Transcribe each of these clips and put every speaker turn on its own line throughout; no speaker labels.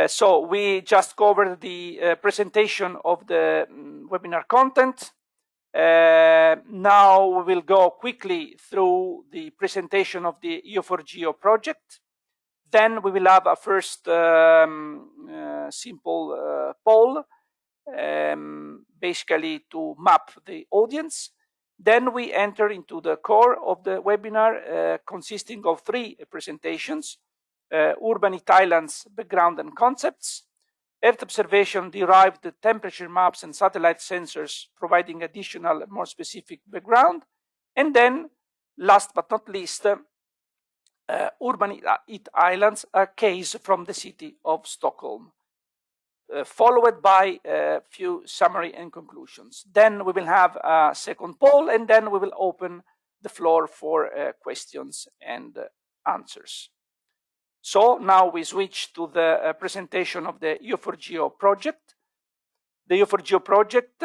So we just covered the presentation of the webinar content. Now we will go quickly through the presentation of the EO4GEO project. Then we will have a first simple poll, basically to map the audience. Then we enter into the core of the webinar, consisting of 3 presentations: urban heat islands, background and concepts; Earth observation, derived temperature maps and satellite sensors, providing additional, more specific background; and then, last but not least, urban heat islands, a case from the city of Stockholm, followed by a few summary and conclusions. Then we will have a second poll, and then we will open the floor for questions and answers. So now we switch to the presentation of the EO4GEO project. The EO4GEO project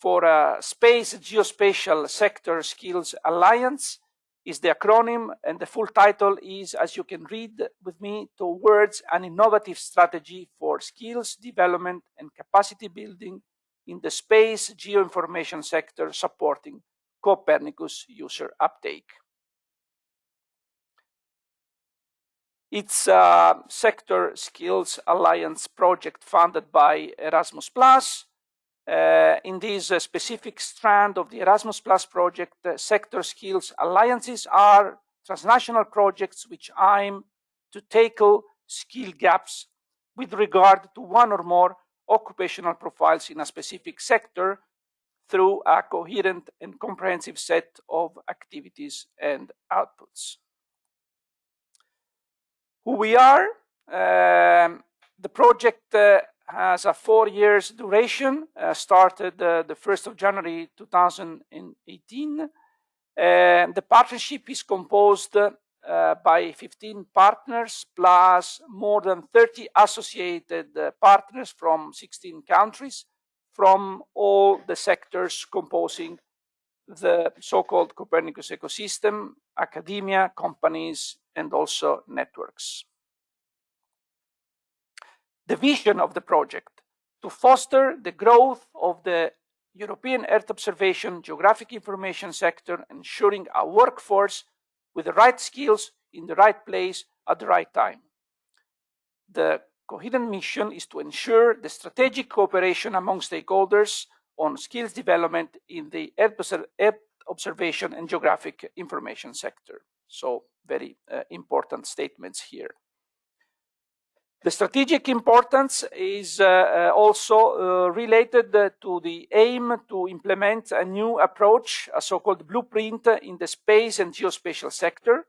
for a Space Geospatial Sector Skills Alliance is the acronym, and the full title is, as you can read with me, Towards an Innovative Strategy for Skills Development and Capacity Building in the Space Geoinformation Sector, Supporting Copernicus User Uptake. It's a Sector Skills Alliance project funded by Erasmus+. In this specific strand of the Erasmus Plus project, sector skills alliances are transnational projects which aim to tackle skill gaps with regard to one or more occupational profiles in a specific sector through a coherent and comprehensive set of activities and outputs. Who we are? The project has a 4 years duration, started the 1st of January 2018. The partnership is composed by 15 partners plus more than 30 associated partners from 16 countries from all the sectors composing the so-called Copernicus ecosystem: academia, companies, and also networks. The vision of the project: to foster the growth of the European Earth observation geographic information sector, ensuring a workforce with the right skills in the right place at the right time. The coherent mission is to ensure the strategic cooperation among stakeholders on skills development in the Earth observation and geographic information sector. So very important statements here. The strategic importance is also related to the aim to implement a new approach, a so-called blueprint in the space and geospatial sector,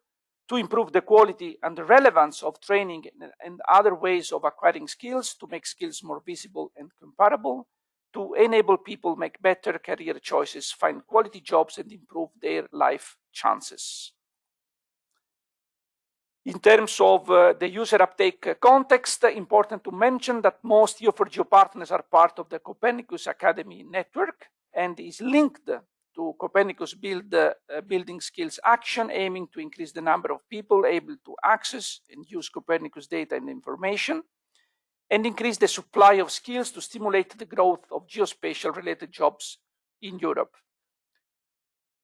to improve the quality and the relevance of training and other ways of acquiring skills, to make skills more visible and comparable, to enable people make better career choices, find quality jobs, and improve their life chances. In terms of the user uptake context, important to mention that most EO4GEO partners are part of the Copernicus Academy network and is linked to Copernicus Building Skills Action, aiming to increase the number of people able to access and use Copernicus data and information, and increase the supply of skills to stimulate the growth of geospatial-related jobs in Europe.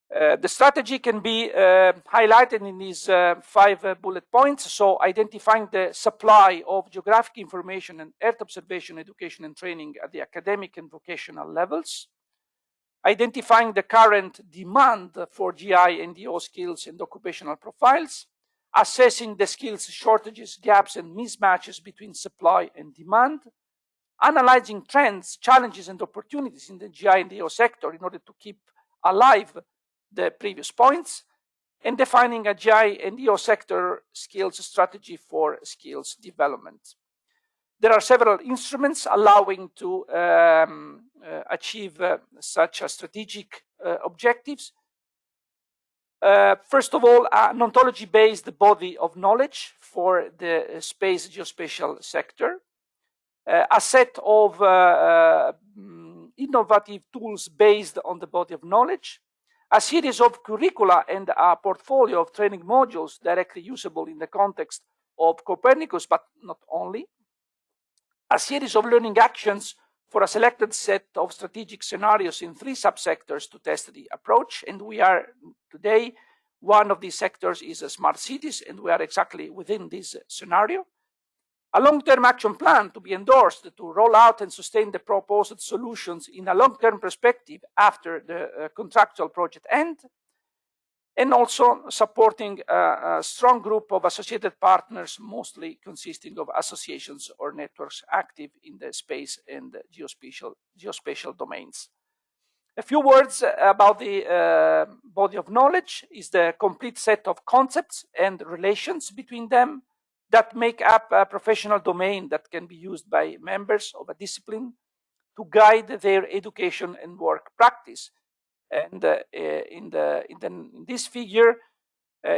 The strategy can be highlighted in these 5 bullet points. So, identifying the supply of geographic information and Earth observation, education, and training at the academic and vocational levels. Identifying the current demand for GI and EO skills and occupational profiles. Assessing the skills shortages, gaps, and mismatches between supply and demand. Analyzing trends, challenges, and opportunities in the GI and EO sector in order to keep alive the previous points, and defining a GI and EO sector skills strategy for skills development. There are several instruments allowing to achieve such a strategic objectives. First of all, an ontology-based body of knowledge for the space geospatial sector. A set of innovative tools based on the body of knowledge. a series of curricula and a portfolio of training modules directly usable in the context of Copernicus, but not only, a series of learning actions for a selected set of strategic scenarios in 3 subsectors to test the approach. And we are today, one of these sectors is smart cities, and we are exactly within this scenario. A long-term action plan to be endorsed to roll out and sustain the proposed solutions in a long-term perspective after the contractual project end, and also supporting a strong group of associated partners, mostly consisting of associations or networks active in the space and geospatial domains. A few words about the body of knowledge is the complete set of concepts and relations between them that make up a professional domain that can be used by members of a discipline to guide their education and work practice. And in this figure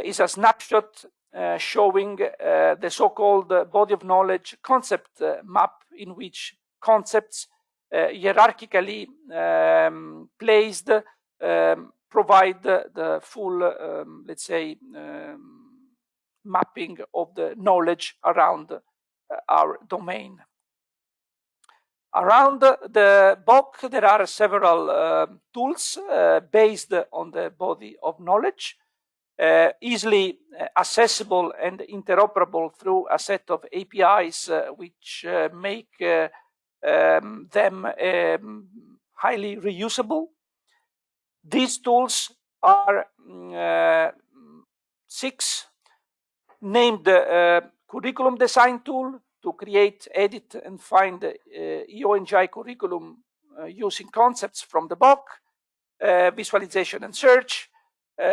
is a snapshot showing the so-called body of knowledge concept map, in which concepts hierarchically placed provide the full, let's say, mapping of the knowledge around our domain. Around the BOK, there are several tools based on the body of knowledge, easily accessible and interoperable through a set of APIs which make them highly reusable. These tools are 6, named curriculum design tool to create, edit, and find EO&GEO curriculum using concepts from the BOK, visualization and search,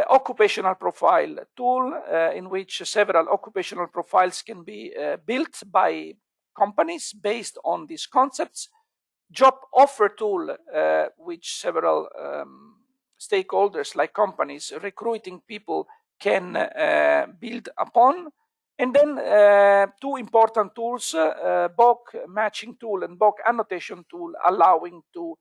occupational profile tool in which several occupational profiles can be built by companies based on these concepts, job offer tool which several stakeholders like companies recruiting people can build upon. And then 2 important tools, BOK matching tool and BOK annotation tool, allowing to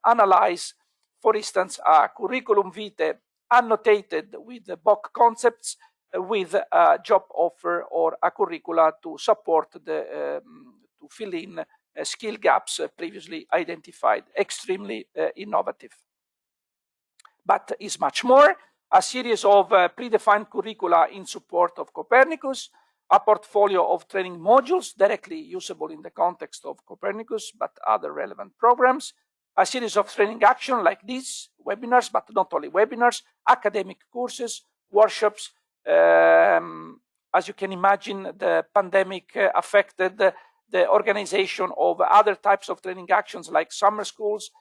analyze, for instance, a curriculum vitae annotated with the BOK concepts with a job offer or a curricula to support the to fill in skill gaps previously identified. Extremely innovative. But is much more. A series of predefined curricula in support of Copernicus, a portfolio of training modules directly usable in the context of Copernicus, but other relevant programs, a series of training action like these, webinars, but not only webinars, academic courses, workshops. As you can imagine, the pandemic affected the organization of other types of training actions like summer schools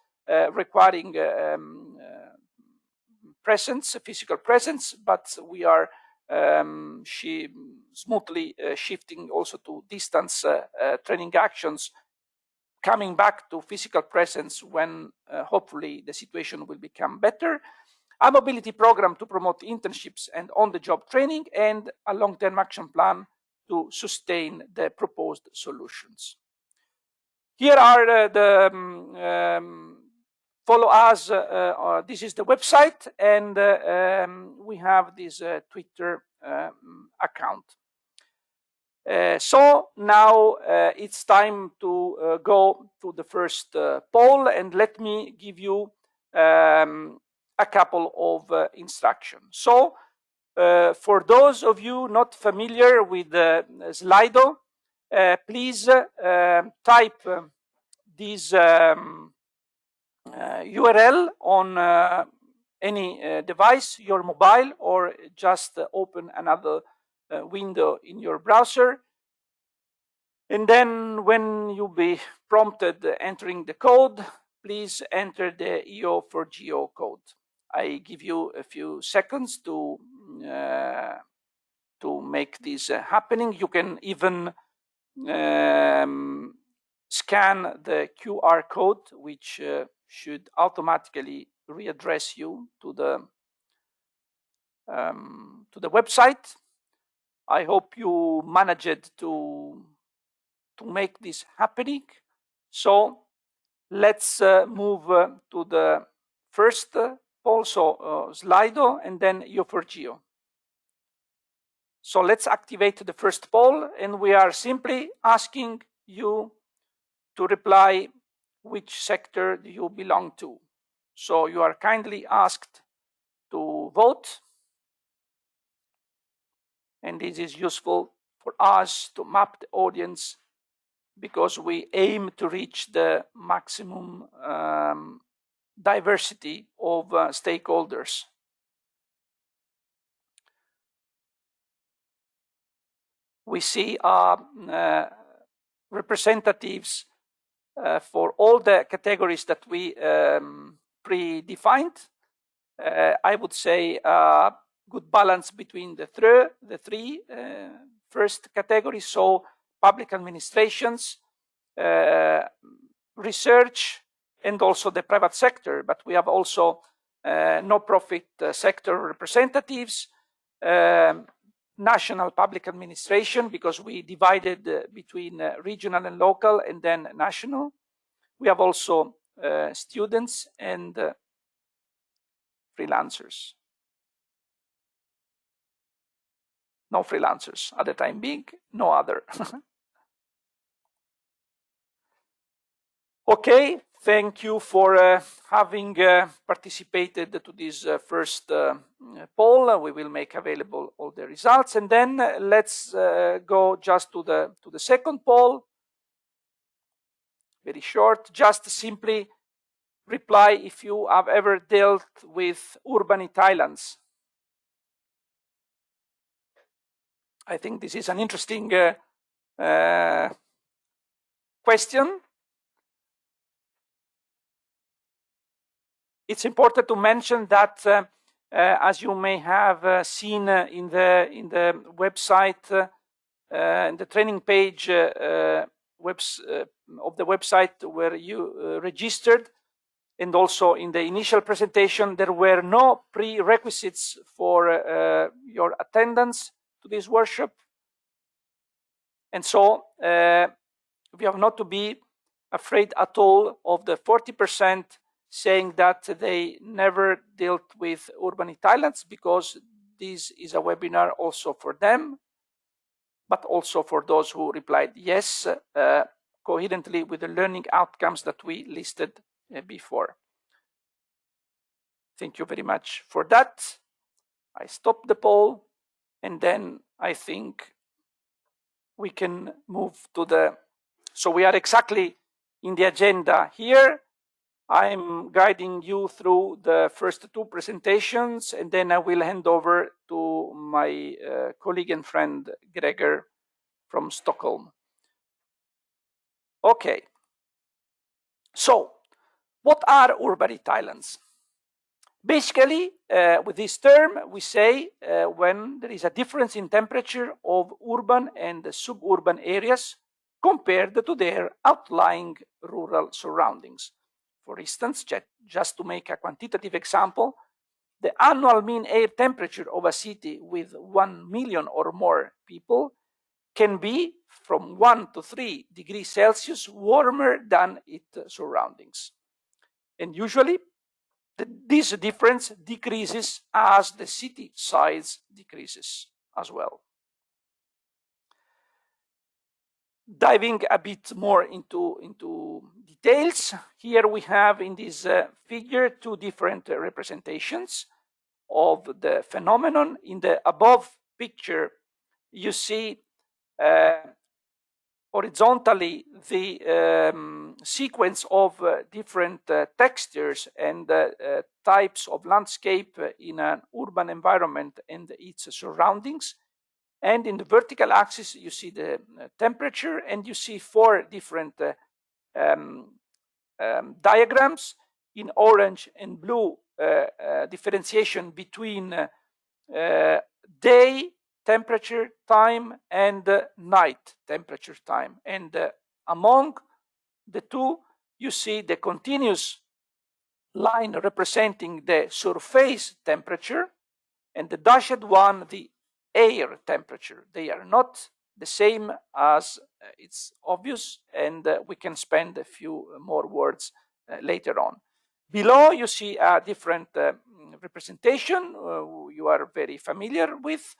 requiring presence, physical presence, but we are smoothly shifting also to distance training actions, coming back to physical presence when hopefully the situation will become better. A mobility program to promote internships and on-the-job training, and a long-term action plan to sustain the proposed solutions. Here are the follow us. This is the website, and we have this Twitter account. So now it's time to go to the first poll, and let me give you a couple of instructions. So for those of you not familiar with Slido, please type this URL on any device, your mobile, or just open another window in your browser. And then when you'll be prompted entering the code, please enter the EO4GEO code. I give you a few seconds to make this happening. You can even scan the QR code, which should automatically readdress you to the website. I hope you managed to make this happening. So let's move to the first poll, so Slido, and then EO4GEO. So let's activate the first poll, and we are simply asking you to reply which sector do you belong to. So you are kindly asked to vote, and this is useful for us to map the audience because we aim to reach the maximum diversity of stakeholders. We see representatives for all the categories that we predefined. I would say good balance between the three first categories, so public administrations, research, and also the private sector. But we have also no-profit sector representatives, national public administration, because we divided between regional and local, and then national. We have also students and freelancers. No freelancers at the time being, no other. Okay, thank you for having participated to this first poll. We will make available all the results, and then let's go just to the second poll. Very short, just simply reply if you have ever dealt with urban Thailands. I think this is an interesting question. It's important to mention that, as you may have seen in the website, in the training page of the website where you registered, and also in the initial presentation, there were no prerequisites for your attendance to this workshop. And so we have not to be afraid at all of the 40% saying that they never dealt with urban Thailands, because this is a webinar also for them, but also for those who replied yes, coherently with the learning outcomes that we listed before. Thank you very much for that. I stop the poll, and then I think we can move to the, so we are exactly in the agenda here. I'm guiding you through the first two presentations, and then I will hand over to my colleague and friend Gregor from Stockholm. Okay, so what are urban Thailands? Basically, with this term, we say when there is a difference in temperature of urban and suburban areas compared to their outlying rural surroundings. For instance, just to make a quantitative example, the annual mean air temperature of a city with 1 million or more people can be from 1 to 3 degrees Celsius warmer than its surroundings. And usually, this difference decreases as the city size decreases as well. Diving a bit more into details, here we have in this figure two different representations of the phenomenon. In the above picture, you see horizontally the sequence of different textures and types of landscape in an urban environment and its surroundings. And in the vertical axis, you see the temperature, and you see 4 different diagrams in orange and blue, differentiation between day temperature time and night temperature time. And among the two, you see the continuous line representing the surface temperature, and the dashed one, the air temperature. They are not the same, as it's obvious, and we can spend a few more words later on. Below, you see a different representation you are very familiar with.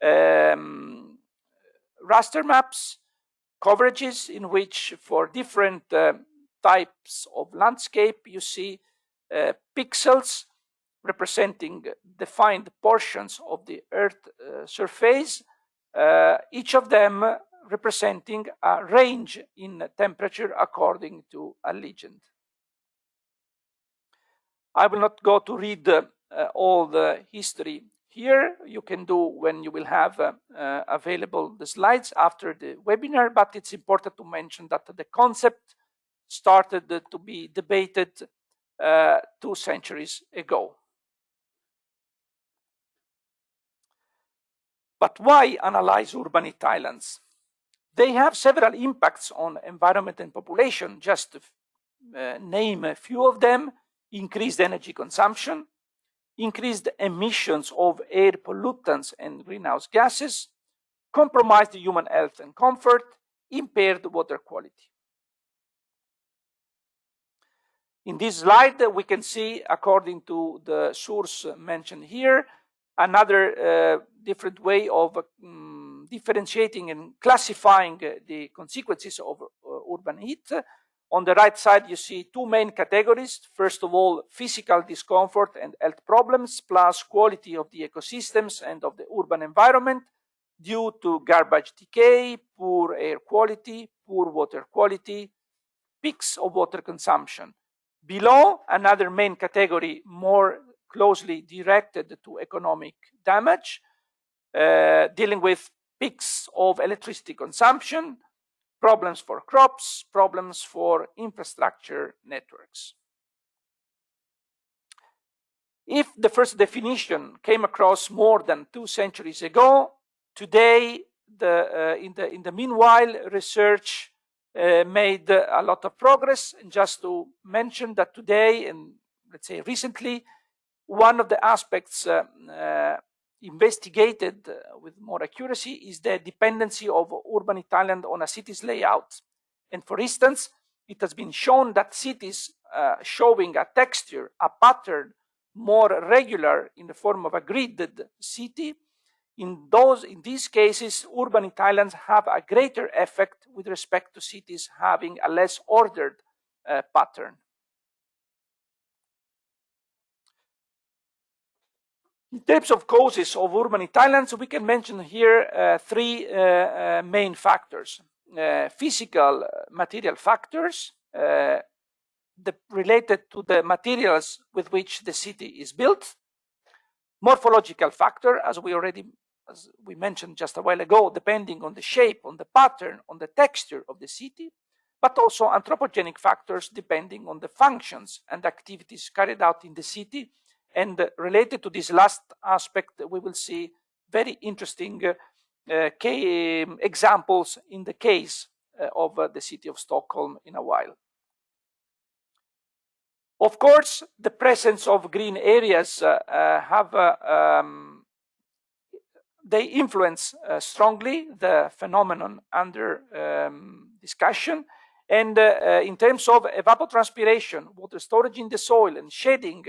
Raster maps, coverages in which for different types of landscape you see pixels representing defined portions of the Earth surface, each of them representing a range in temperature according to a legend. I will not go to read all the history here. You can do when you will have available the slides after the webinar, but it's important to mention that the concept started to be debated 2 centuries ago. But why analyze urban heat islands? They have several impacts on environment and population. Just to name a few of them: increased energy consumption, increased emissions of air pollutants and greenhouse gases, compromised human health and comfort, impaired water quality. In this slide, we can see, according to the source mentioned here, another different way of differentiating and classifying the consequences of urban heat. On the right side, you see 2 main categories. First of all, physical discomfort and health problems, plus quality of the ecosystems and of the urban environment due to garbage decay, poor air quality, poor water quality, peaks of water consumption. Below, another main category more closely directed to economic damage, dealing with peaks of electricity consumption, problems for crops, problems for infrastructure networks. If the first definition came across more than 2 centuries ago, today, in the meanwhile, research made a lot of progress. And just to mention that today, and let's say recently, one of the aspects investigated with more accuracy is the dependency of urban heat island on a city's layout. And for instance, it has been shown that cities showing a texture, a pattern more regular in the form of a gridded city, in these cases, urban heat islands have a greater effect with respect to cities having a less ordered pattern. In terms of causes of urban heat islands, we can mention here 3 main factors. Physical material factors related to the materials with which the city is built. Morphological factor, as we mentioned just a while ago, depending on the shape, on the pattern, on the texture of the city, but also anthropogenic factors depending on the functions and activities carried out in the city. And related to this last aspect, we will see very interesting examples in the case of the city of Stockholm in a while. Of course, the presence of green areas they influence strongly the phenomenon under discussion. And in terms of evapotranspiration, water storage in the soil, and shading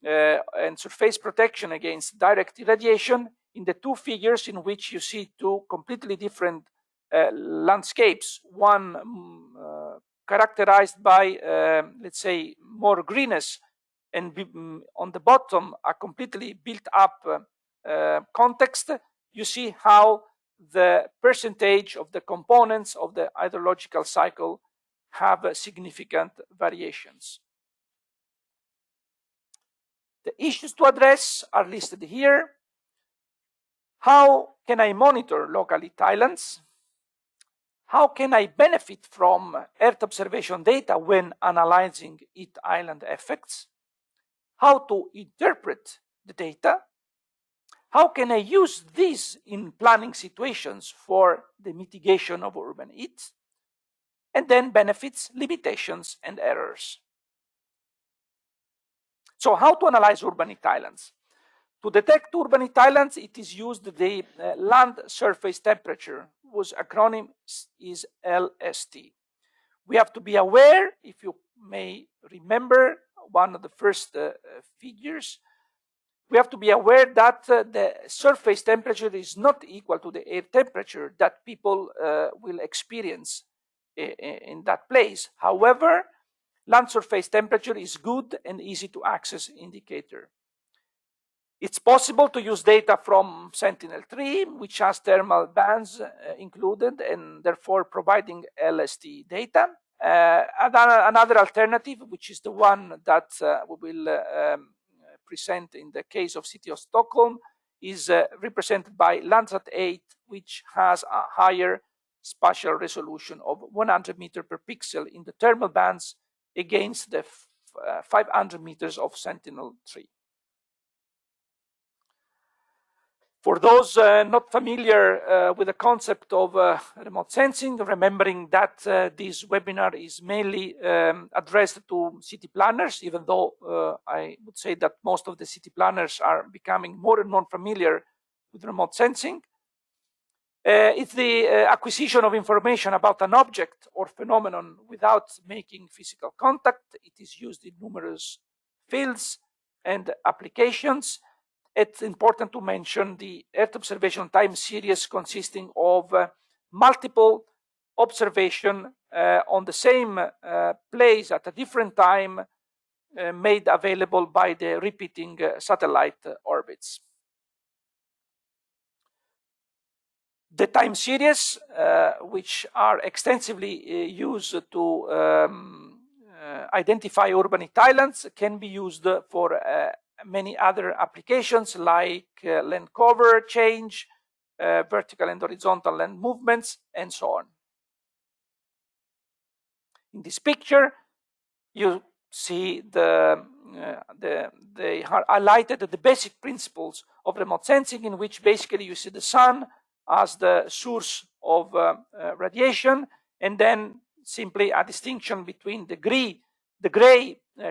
and surface protection against direct irradiation, in the 2 figures in which you see 2 completely different landscapes, one characterized by, let's say, more greenness, and on the bottom a completely built up context, you see how the percentage of the components of the hydrological cycle have significant variations. The issues to address are listed here. How can I monitor local heat islands? How can I benefit from Earth observation data when analyzing heat island effects? How to interpret the data? How can I use these in planning situations for the mitigation of urban heat? And then benefits, limitations, and errors. So how to analyze urban heat islands? To detect urban heat islands, it is used the land surface temperature, whose acronym is LST. We have to be aware, if you may remember, one of the first figures, we have to be aware that the surface temperature is not equal to the air temperature that people will experience in that place. However, land surface temperature is good and easy to access indicator. It's possible to use data from Sentinel-3, which has thermal bands included and therefore providing LST data. Another alternative, which is the one that we will present in the case of City of Stockholm, is represented by Landsat 8, which has a higher spatial resolution of 100 meters per pixel in the thermal bands against the 500 meters of Sentinel-3. For those not familiar with the concept of remote sensing, remembering that this webinar is mainly addressed to city planners, even though I would say that most of the city planners are becoming more and more familiar with remote sensing. It's the acquisition of information about an object or phenomenon without making physical contact. It is used in numerous fields and applications. It's important to mention the Earth observation time series consisting of multiple observation on the same place at a different time made available by the repeating satellite orbits. The time series, which are extensively used to identify urbanite islands, can be used for many other applications like land cover change, vertical and horizontal land movements, and so on. In this picture, you see they highlighted the basic principles of remote sensing, in which basically you see the sun as the source of radiation, and then simply a distinction between the gray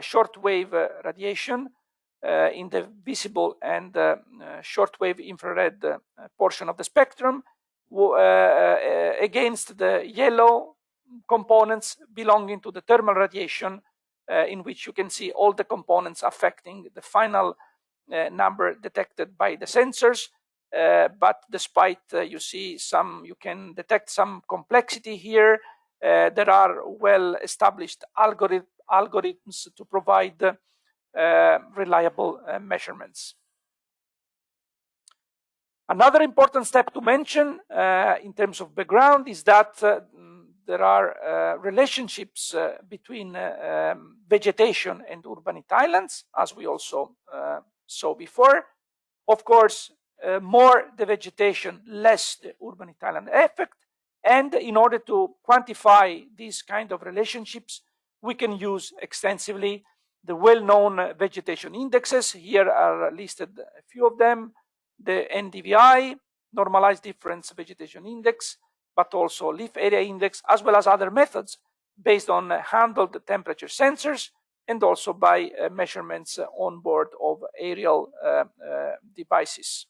shortwave radiation in the visible and shortwave infrared portion of the spectrum against the yellow components belonging to the thermal radiation, in which you can see all the components affecting the final number detected by the sensors. But despite you can detect some complexity here, there are well-established algorithms to provide reliable measurements. Another important step to mention in terms of background is that there are relationships between vegetation and urbanite islands, as we also saw before. Of course, more the vegetation, less the urbanite island effect. And in order to quantify these kind of relationships, we can use extensively the well-known vegetation indexes. Here are listed a few of them: the NDVI, normalized difference vegetation index, but also leaf area index, as well as other methods based on handled temperature sensors and also by measurements on board of aerial devices.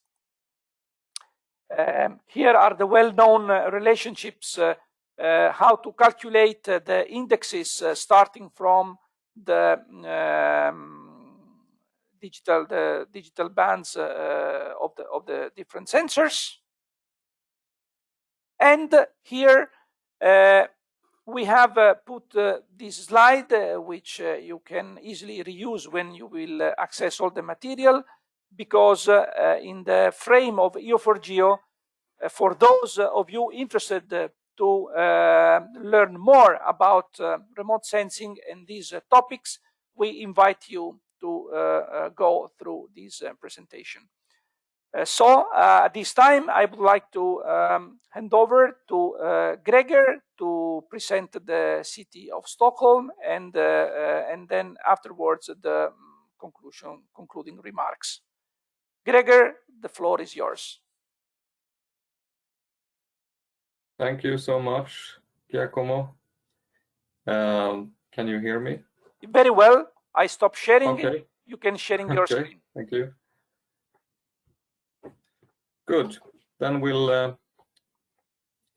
Here are the well-known relationships, how to calculate the indexes starting from the digital bands of the different sensors. And here we have put this slide, which you can easily reuse when you will access all the material, because in the frame of EO4GEO, for those of you interested to learn more about remote sensing and these topics, we invite you to go through this presentation. So at this time, I would like to hand over to Gregor to present the city of Stockholm, and then afterwards the concluding remarks. Gregor, the floor is yours.
Thank you so much, Giacomo. Can you hear me?
Very well. I stopped sharing.
Okay.
You can share your screen.
Thank you. Good. Then we'll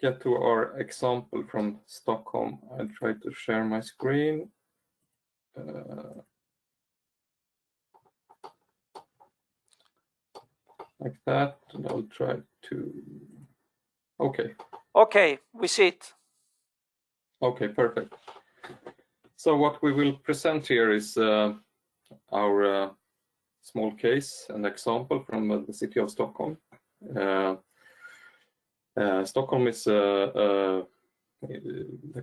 get to our example from Stockholm. I'll try to share my screen. like that, and I'll try to. Okay.
Okay, we see it.
Okay, perfect. So what we will present here is our small case, an example from the city of Stockholm. Stockholm is the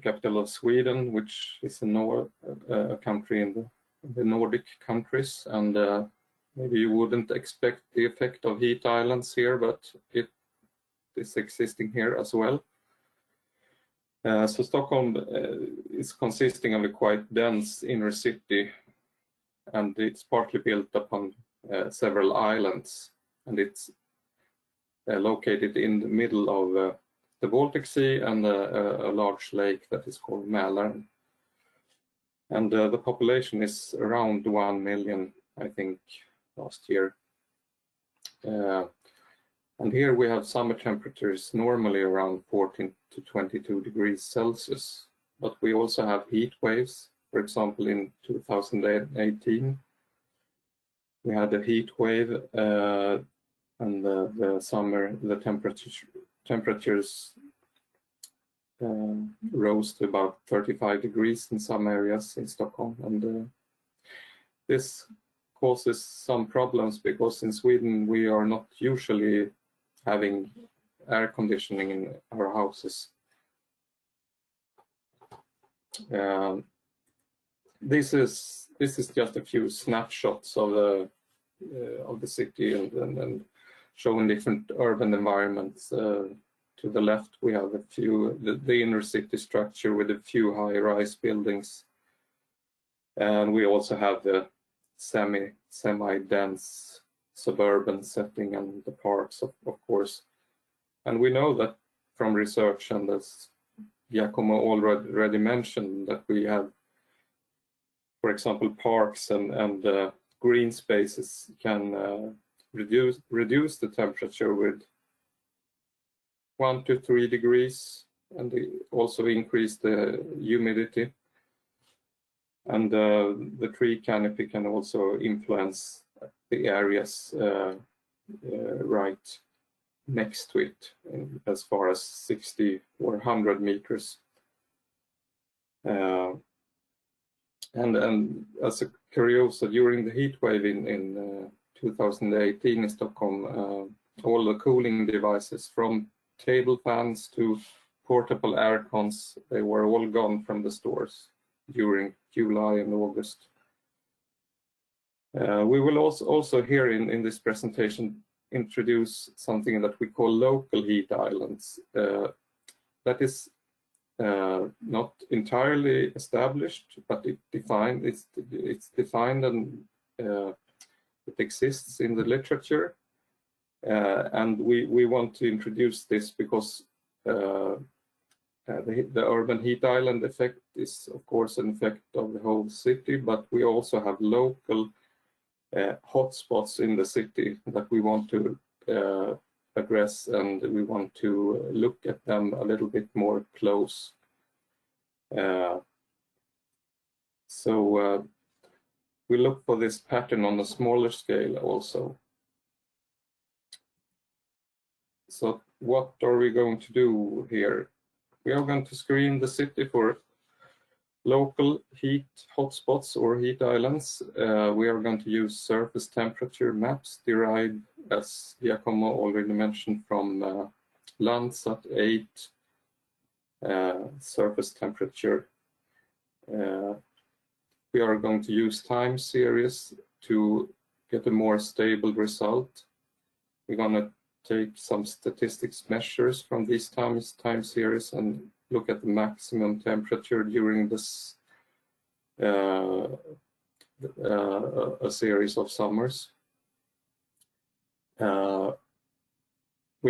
capital of Sweden, which is a country in the Nordic countries, and maybe you wouldn't expect the effect of heat islands here, but it is existing here as well. So Stockholm is consisting of a quite dense inner city, and it's partly built upon several islands, and it's located in the middle of the Baltic Sea and a large lake that is called Mälaren. And the population is around 1 million, I think, last year. And here we have summer temperatures normally around 14 to 22 degrees Celsius, but we also have heat waves. For example, in 2018, we had a heat wave, and the summer, the temperatures rose to about 35 degrees in some areas in Stockholm, and this causes some problems because in Sweden we are not usually having air conditioning in our houses. This is just a few snapshots of the city and showing different urban environments. To the left, we have the inner city structure with a few high-rise buildings, and we also have the semi-dense suburban setting and the parks, of course. And we know that from research, and as Giacomo already mentioned, that we have, for example, parks and green spaces can reduce the temperature with 1 to 3 degrees, and they also increase the humidity. And the tree canopy can also influence the areas right next to it, as far as 60 or 100 meters. And as a curiosity, during the heat wave in 2018 in Stockholm, all the cooling devices, from table fans to portable air cons, they were all gone from the stores during July and August. We will also here in this presentation introduce something that we call local heat islands. That is not entirely established, but it's defined and it exists in the literature. And we want to introduce this because the urban heat island effect is, of course, an effect of the whole city, but we also have local hotspots in the city that we want to address, and we want to look at them a little bit more close. So we look for this pattern on a smaller scale also. So what are we going to do here? We are going to screen the city for local heat hotspots or heat islands. We are going to use surface temperature maps derived, as Giacomo already mentioned, from Landsat 8 surface temperature. We are going to use time series to get a more stable result. We're going to take some statistics measures from these time series and look at the maximum temperature during this a series of summers. We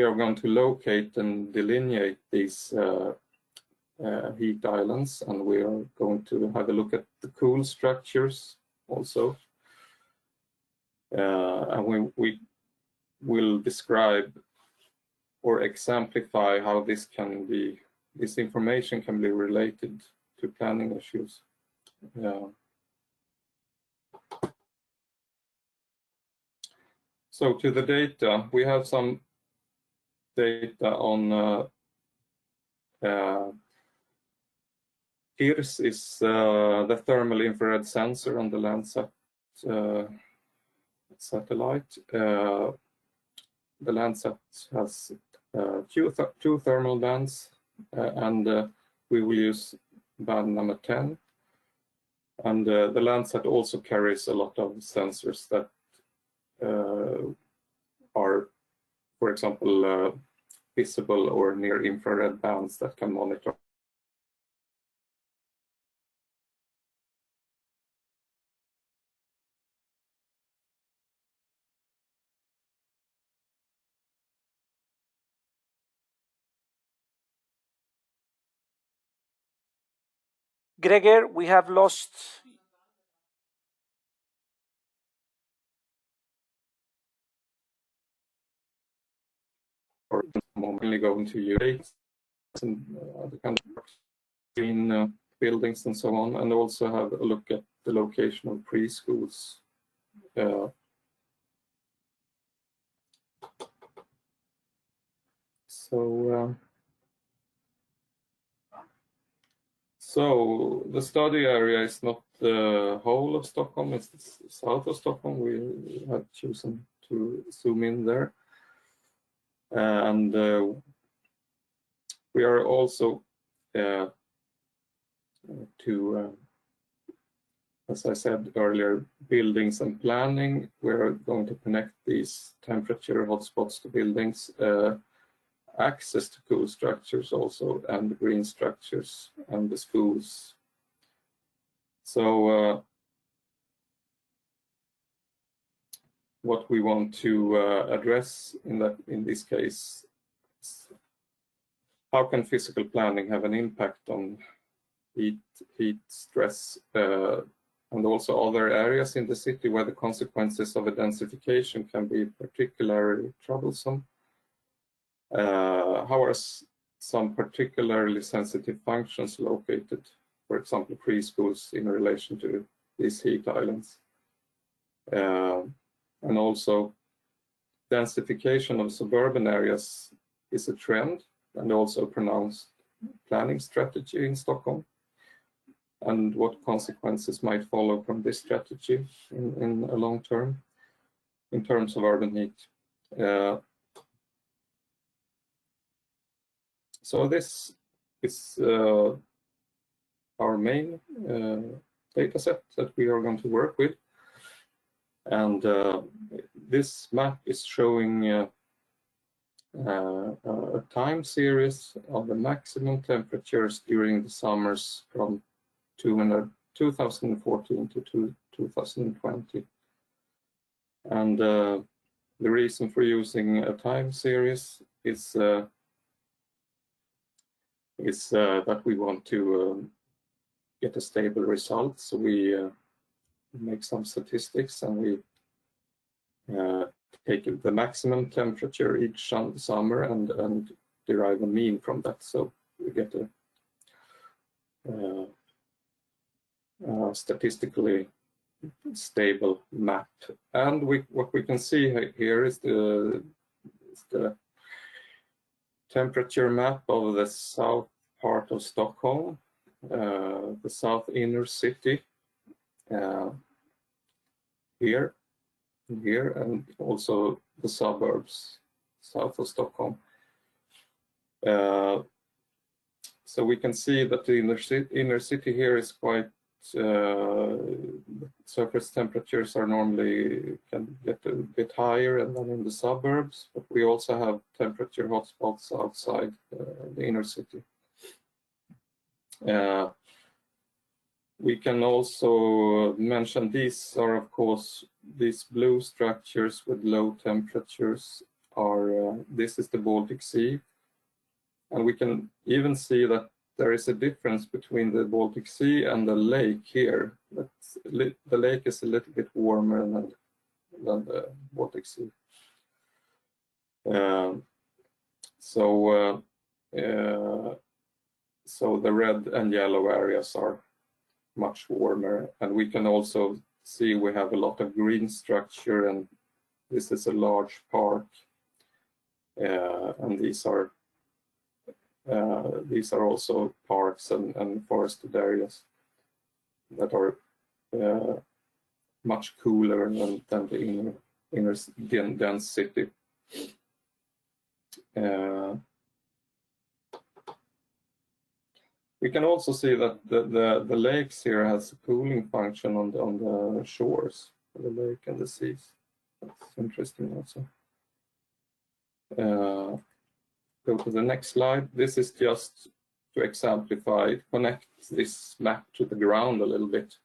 are going to locate and delineate these heat islands, and we are going to have a look at the cool structures also. And we will describe or exemplify how this information can be related to planning issues. So to the data, we have some data on HIRS is the thermal infrared sensor on the Landsat satellite. The Landsat has two thermal bands, and we will use band number 10. And the Landsat also carries a lot of sensors that are, for example, visible or near infrared bands that can monitor
Gregor, we have lost.
or mainly going to UAs and other kind of between buildings and so on, and also have a look at the location of preschools. So the study area is not the whole of Stockholm, it's the south of Stockholm. We have chosen to zoom in there. And we are also as I said earlier, buildings and planning. We're going to connect these temperature hotspots to buildings, access to cool structures also, and green structures, and the schools. So what we want to address in this case is how can physical planning have an impact on heat stress, and also other areas in the city where the consequences of a densification can be particularly troublesome. How are some particularly sensitive functions located, for example, preschools, in relation to these heat islands? And also, densification of suburban areas is a trend and also a pronounced planning strategy in Stockholm. And what consequences might follow from this strategy in a long term in terms of urban heat? So this is our main data set that we are going to work with. And this map is showing a time series of the maximum temperatures during the summers from 2014 to 2020. And the reason for using a time series is that we want to get a stable result. So we make some statistics, and we take the maximum temperature each summer and derive a mean from that. So we get a statistically stable map. And what we can see here is the temperature map of the south part of Stockholm, the south inner city, here, and also the suburbs south of Stockholm. So we can see that the inner city here is quite, surface temperatures are normally can get a bit higher than in the suburbs, but we also have temperature hotspots outside the inner city. We can also mention these are, of course, these blue structures with low temperatures are, this is the Baltic Sea. And we can even see that there is a difference between the Baltic Sea and the lake here. The lake is a little bit warmer than the Baltic Sea. So the red and yellow areas are much warmer, and we can also see we have a lot of green structure and this is a large park, and these are also parks and forested areas that are much cooler than the inner dense city. We can also see that the lakes here has a cooling function on the shores of the lake and the seas. That's interesting also. Go to the next slide. This is just to exemplify, connect this map to the ground a little bit.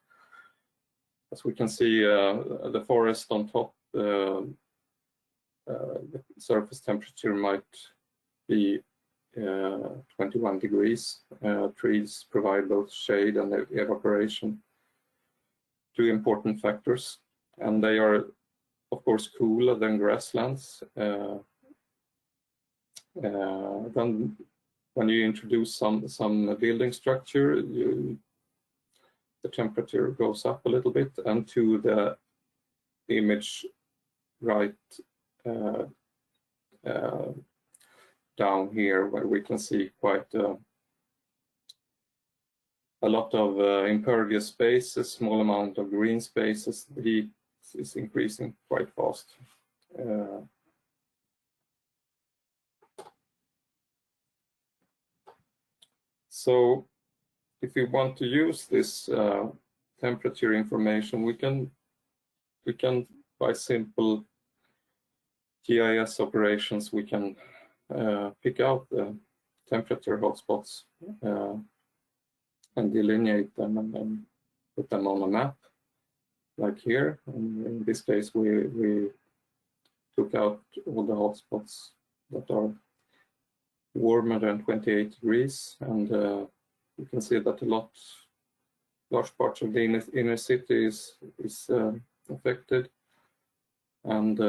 As we can see, the forest on top, the surface temperature might be 21 degrees. Trees provide both shade and evaporation, two important factors, and they are of course cooler than grasslands. Then when you introduce some building structure, the temperature goes up a little bit, and to the image right down here, where we can see quite a lot of impervious spaces, small amount of green spaces, the heat is increasing quite fast. So if we want to use this temperature information, we can by simple GIS operations, we can pick out the temperature hotspots and delineate them and then put them on a map, like here. And in this case, we took out all the hotspots that are warmer than 28 degrees, and you can see that large parts of the inner city is affected, and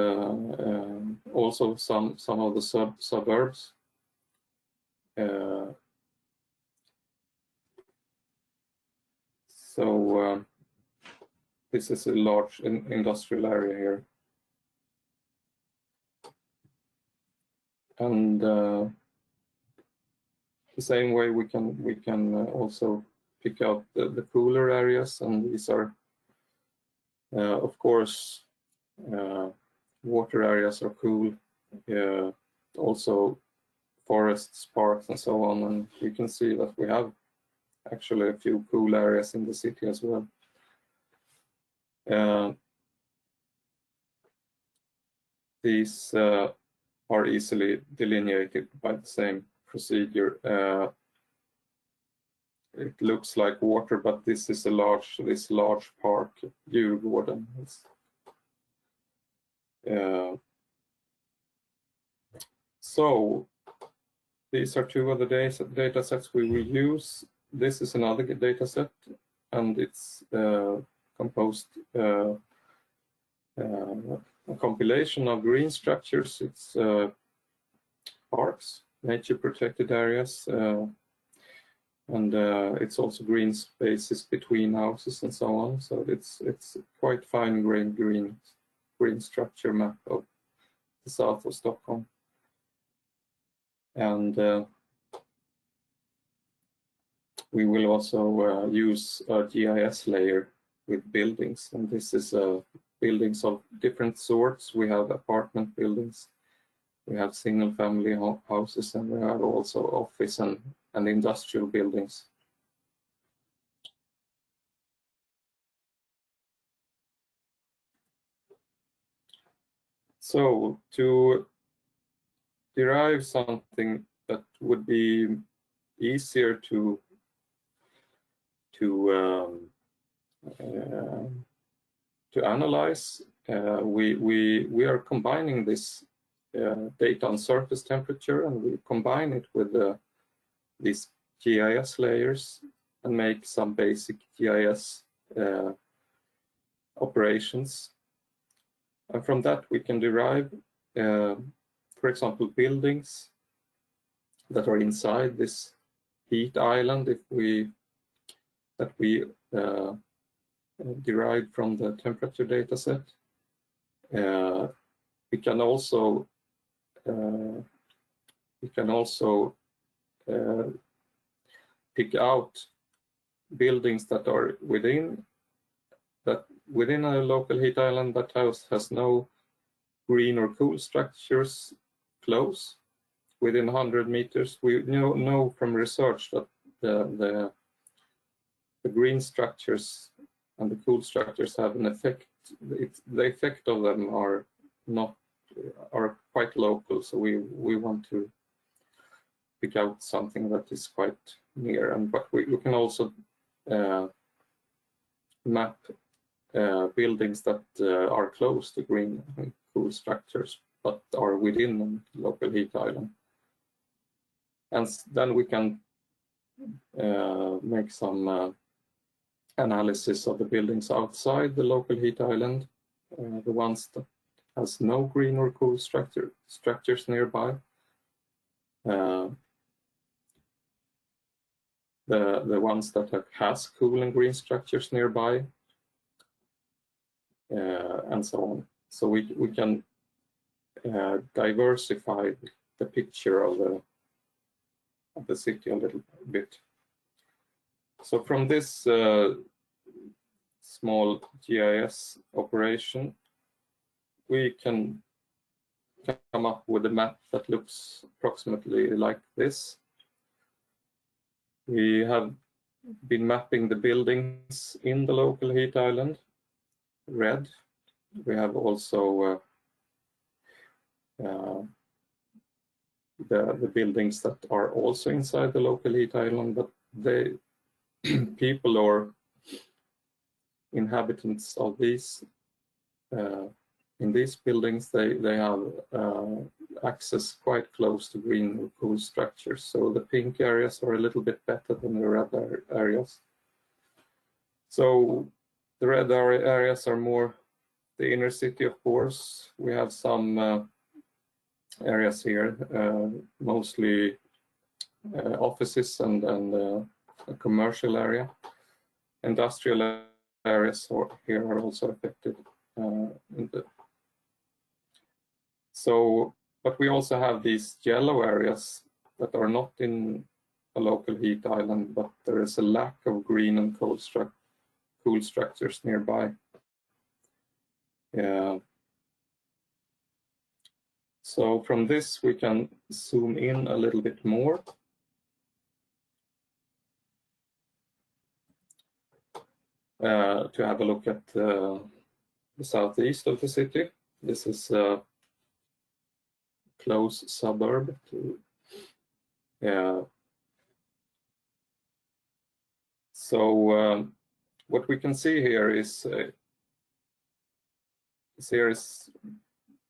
also some of the suburbs. So this is a large industrial area here, and the same way we can also pick out the cooler areas, and these are of course water areas are cool, also forests, parks, and so on. And you can see that we have actually a few cool areas in the city as well. These are easily delineated by the same procedure. It looks like water, but this is this large park, Djurgården. So these are two of the data sets we will use. This is another data set, and it's composed a compilation of green structures. It's parks, nature protected areas, and it's also green spaces between houses and so on. So it's quite fine-grained green structure map of the south of Stockholm. And we will also use a GIS layer with buildings, and this is buildings of different sorts. We have apartment buildings, we have single-family houses, and we have also office and industrial buildings. So to derive something that would be easier to analyze, we are combining this data on surface temperature, and we combine it with these GIS layers and make some basic GIS operations. And from that we can derive, for example, buildings that are inside this heat island that we derived from the temperature data set. we can also pick out buildings that are within a local heat island that has no green or cool structures close within 100 meters. We know from research that the green structures and the cool structures have an effect. The effect of them are quite local, so we want to pick out something that is quite near. But we can also map buildings that are close to green and cool structures but are within the local heat island. And then we can make some analysis of the buildings outside the local heat island, the ones that has no green or cool structures nearby. The ones that has cool and green structures nearby, and so on. So we can diversify the picture of the city a little bit. So from this small GIS operation, we can come up with a map that looks approximately like this. We have been mapping the buildings in the local heat island, red. We have also the buildings that are also inside the local heat island, but they people or inhabitants of these in these buildings, they have access quite close to green or cool structures. So the pink areas are a little bit better than the red areas. So the red areas are more the inner city, of course. We have some areas here, mostly offices and a commercial area. Industrial areas here are also affected. But we also have these yellow areas that are not in a local heat island, but there is a lack of green and cool structures nearby. So from this we can zoom in a little bit more. To have a look at the southeast of the city. This is a close suburb to what we can see here is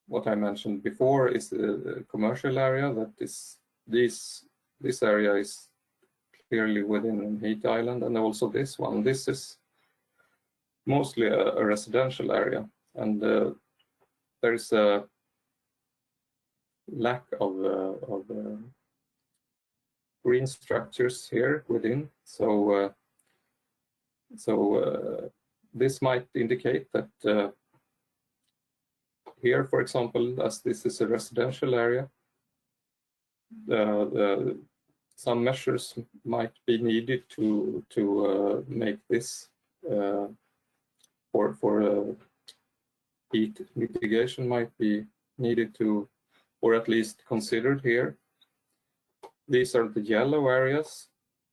what I mentioned before is the commercial area. That is this area is clearly within heat island, and also this one. This is mostly a residential area, and there is a lack of green structures here within. So this might indicate that here, for example, as this is a residential area, some measures might be needed to make this for heat mitigation might be needed to, or at least considered here. These are the yellow areas.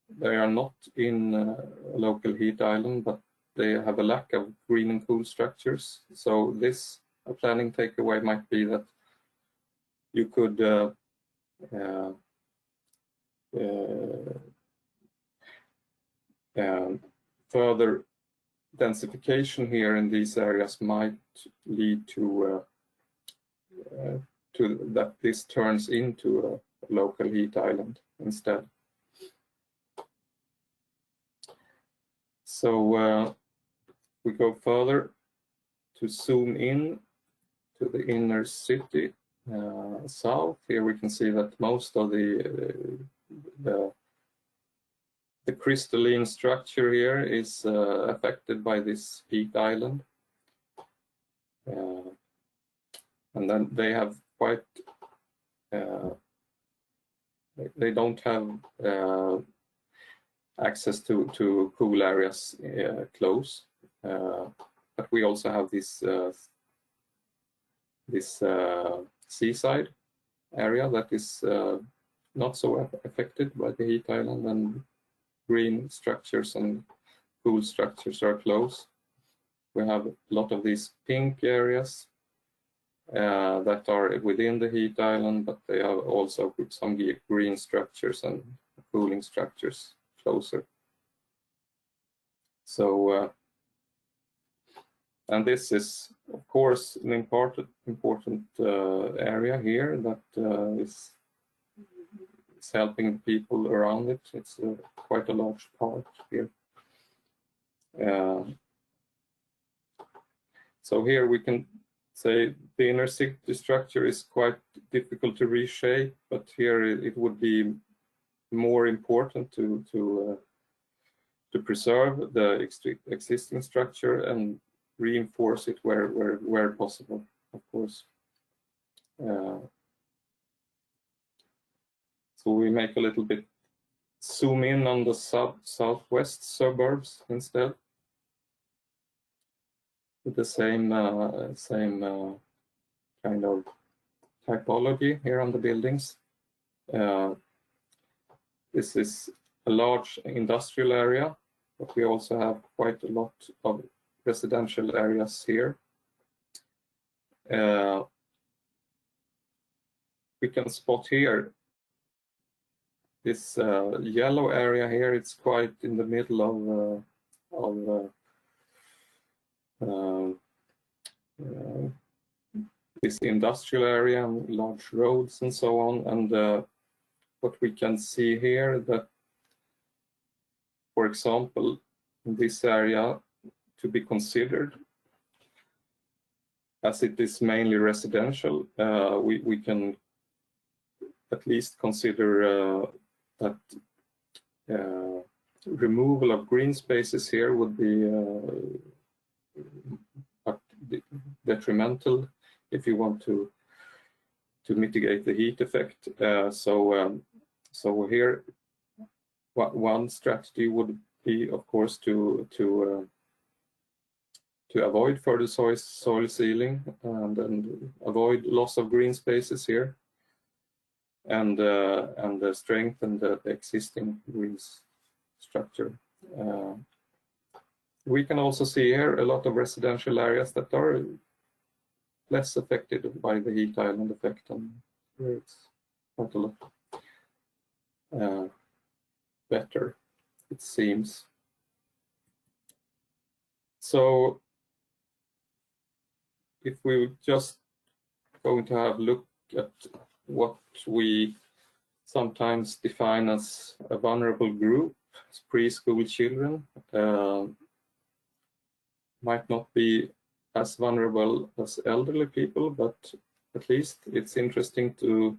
They are not in a local heat island, but they have a lack of green and cool structures. So this planning takeaway might be that you could further densification here in these areas might lead to that this turns into a local heat island instead. So we go further to zoom in to the inner city south. Here we can see that most of the crystalline structure here is affected by this heat island. And and then they have quite they don't have access to pool areas close, but we also have this seaside area that is not so affected by the heat island, and green structures and pool structures are close. We have a lot of these pink areas that are within the heat island, but they have also put some green structures and cooling structures closer. So, and this is, of course, an important area here that is helping people around it. It's quite a large part here. So here we can say the inner city structure is quite difficult to reshape, but here it would be more important to preserve the existing structure and reinforce it where possible, of course. So we make a little bit zoom in on the southwest suburbs instead, with the same kind of typology here on the buildings. This is a large industrial area, but we also have quite a lot of residential areas here. We can spot here this yellow area here. It's quite in the middle of this industrial area, and large roads and so on. And what we can see here, that, for example, in this area, to be considered, as it is mainly residential, we can at least consider that removal of green spaces here would be detrimental if you want to mitigate the heat effect. So here, one strategy would be, of course, to avoid further soil sealing and avoid loss of green spaces here, and strengthen the existing green structure. We can also see here a lot of residential areas that are less affected by the heat island effect, and where it's quite a lot better, it seems. So if we would just going to have a look at what we sometimes define as a vulnerable group, preschool children, might not be as vulnerable as elderly people, but at least it's interesting to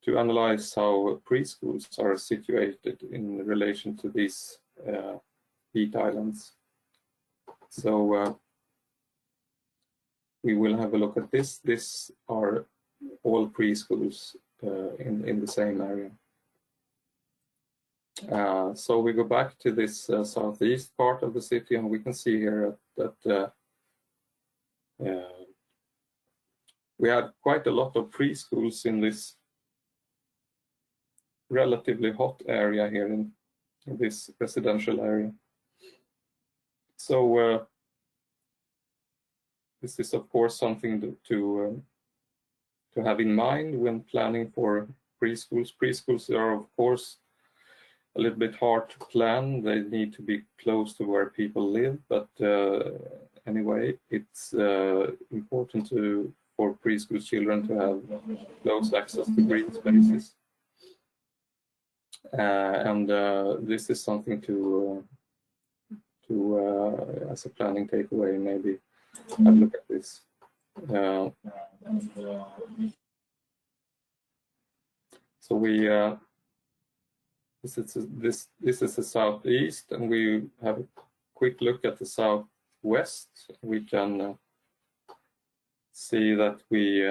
analyze how preschools are situated in relation to these heat islands. So we will have a look at this. These are all preschools in the same area. So we go back to this southeast part of the city, and we can see here that we had quite a lot of preschools in this relatively hot area here in this residential area. So this is, of course, something to have in mind when planning for preschools. Preschools are, of course, a little bit hard to plan. They need to be close to where people live, but anyway, it's important for preschool children to have close access to green spaces. And this is something to as a planning takeaway, maybe have a look at this. So we this is the southeast, and we have a quick look at the southwest. We can see that we,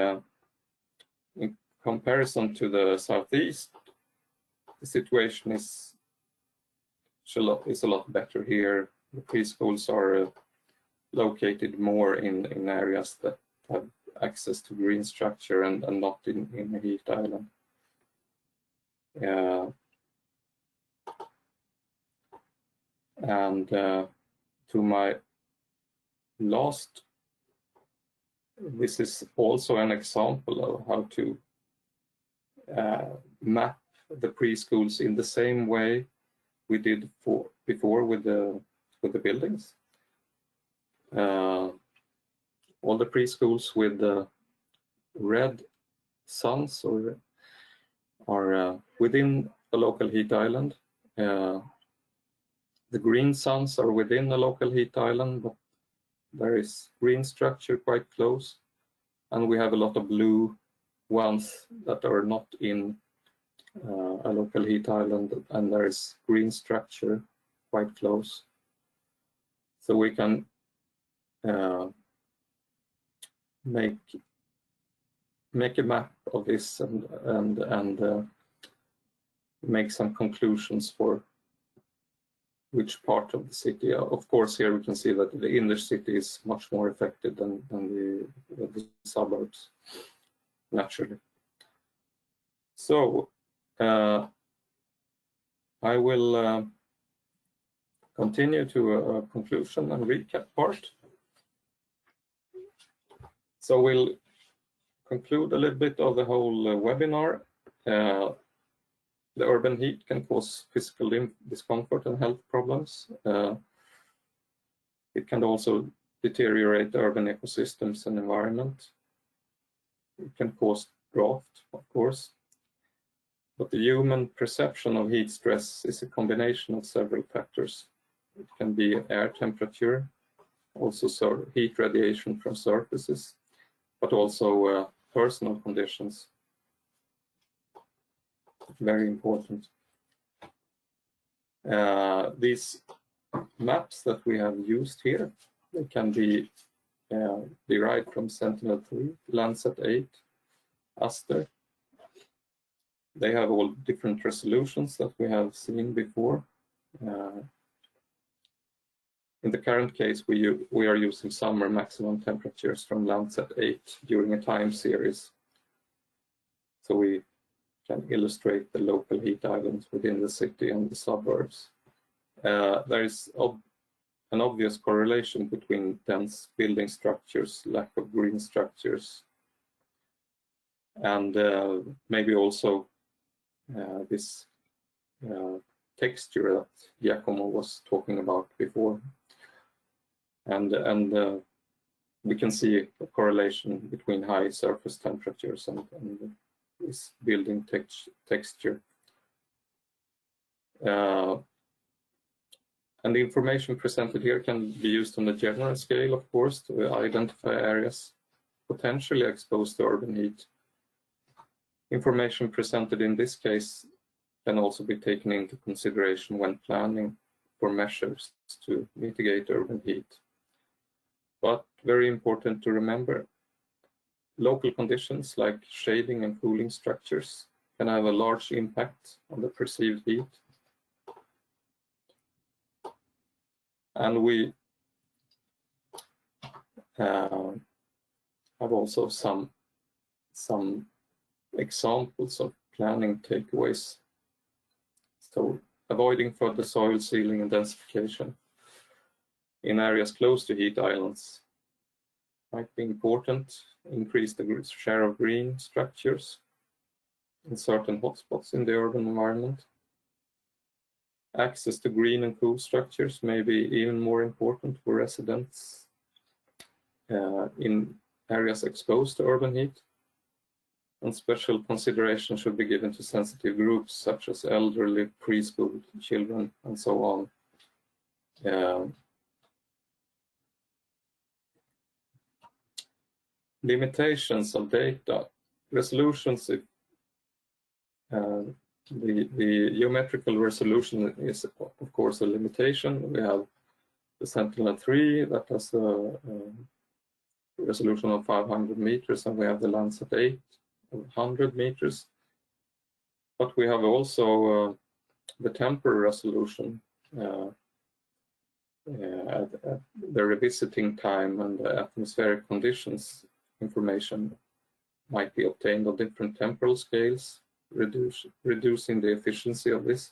in comparison to the southeast, the situation is a lot better here. The preschools are located more in areas that have access to green structure and not in a heat island. And to my last, this is also an example of how to map the preschools in the same way we did before with the buildings. All the preschools with the red suns are within a local heat island. The green suns are within a local heat island, but there is green structure quite close, and we have a lot of blue ones that are not in a local heat island, and there is green structure quite close. So we can make a map of this and make some conclusions for which part of the city. Of course, here we can see that the inner city is much more affected than the suburbs, naturally. So I will continue to a conclusion and recap part. So we'll conclude a little bit of the whole webinar. The urban heat can cause physical discomfort and health problems. It can also deteriorate urban ecosystems and environment. It can cause drought, of course. But the human perception of heat stress is a combination of several factors. It can be air temperature, also heat radiation from surfaces, but also personal conditions. Very important. These maps that we have used here, they can be derived from Sentinel-3, Landsat-8, Aster. They have all different resolutions that we have seen before. In the current case, we are using summer maximum temperatures from Landsat-8 during a time series. So we can illustrate the local heat islands within the city and the suburbs. There is an obvious correlation between dense building structures, lack of green structures, and maybe also this texture that Giacomo was talking about before. And we can see a correlation between high surface temperatures and this building texture. And the information presented here can be used on a general scale, of course, to identify areas potentially exposed to urban heat. Information presented in this case can also be taken into consideration when planning for measures to mitigate urban heat. But very important to remember, local conditions like shading and cooling structures can have a large impact on the perceived heat. And we have also some examples of planning takeaways. So avoiding further soil sealing and densification in areas close to heat islands might be important. Increase the share of green structures in certain hotspots in the urban environment. Access to green and cool structures may be even more important for residents in areas exposed to urban heat. And special consideration should be given to sensitive groups such as elderly, preschool children, and so on. Limitations of data. Resolutions, the geometrical resolution is of course a limitation. We have the Sentinel-3 that has a resolution of 500 meters, and we have the Landsat 8 of 100 meters. But we have also the temporal resolution, the revisiting time and the atmospheric conditions information might be obtained on different temporal scales, reducing the efficiency of this.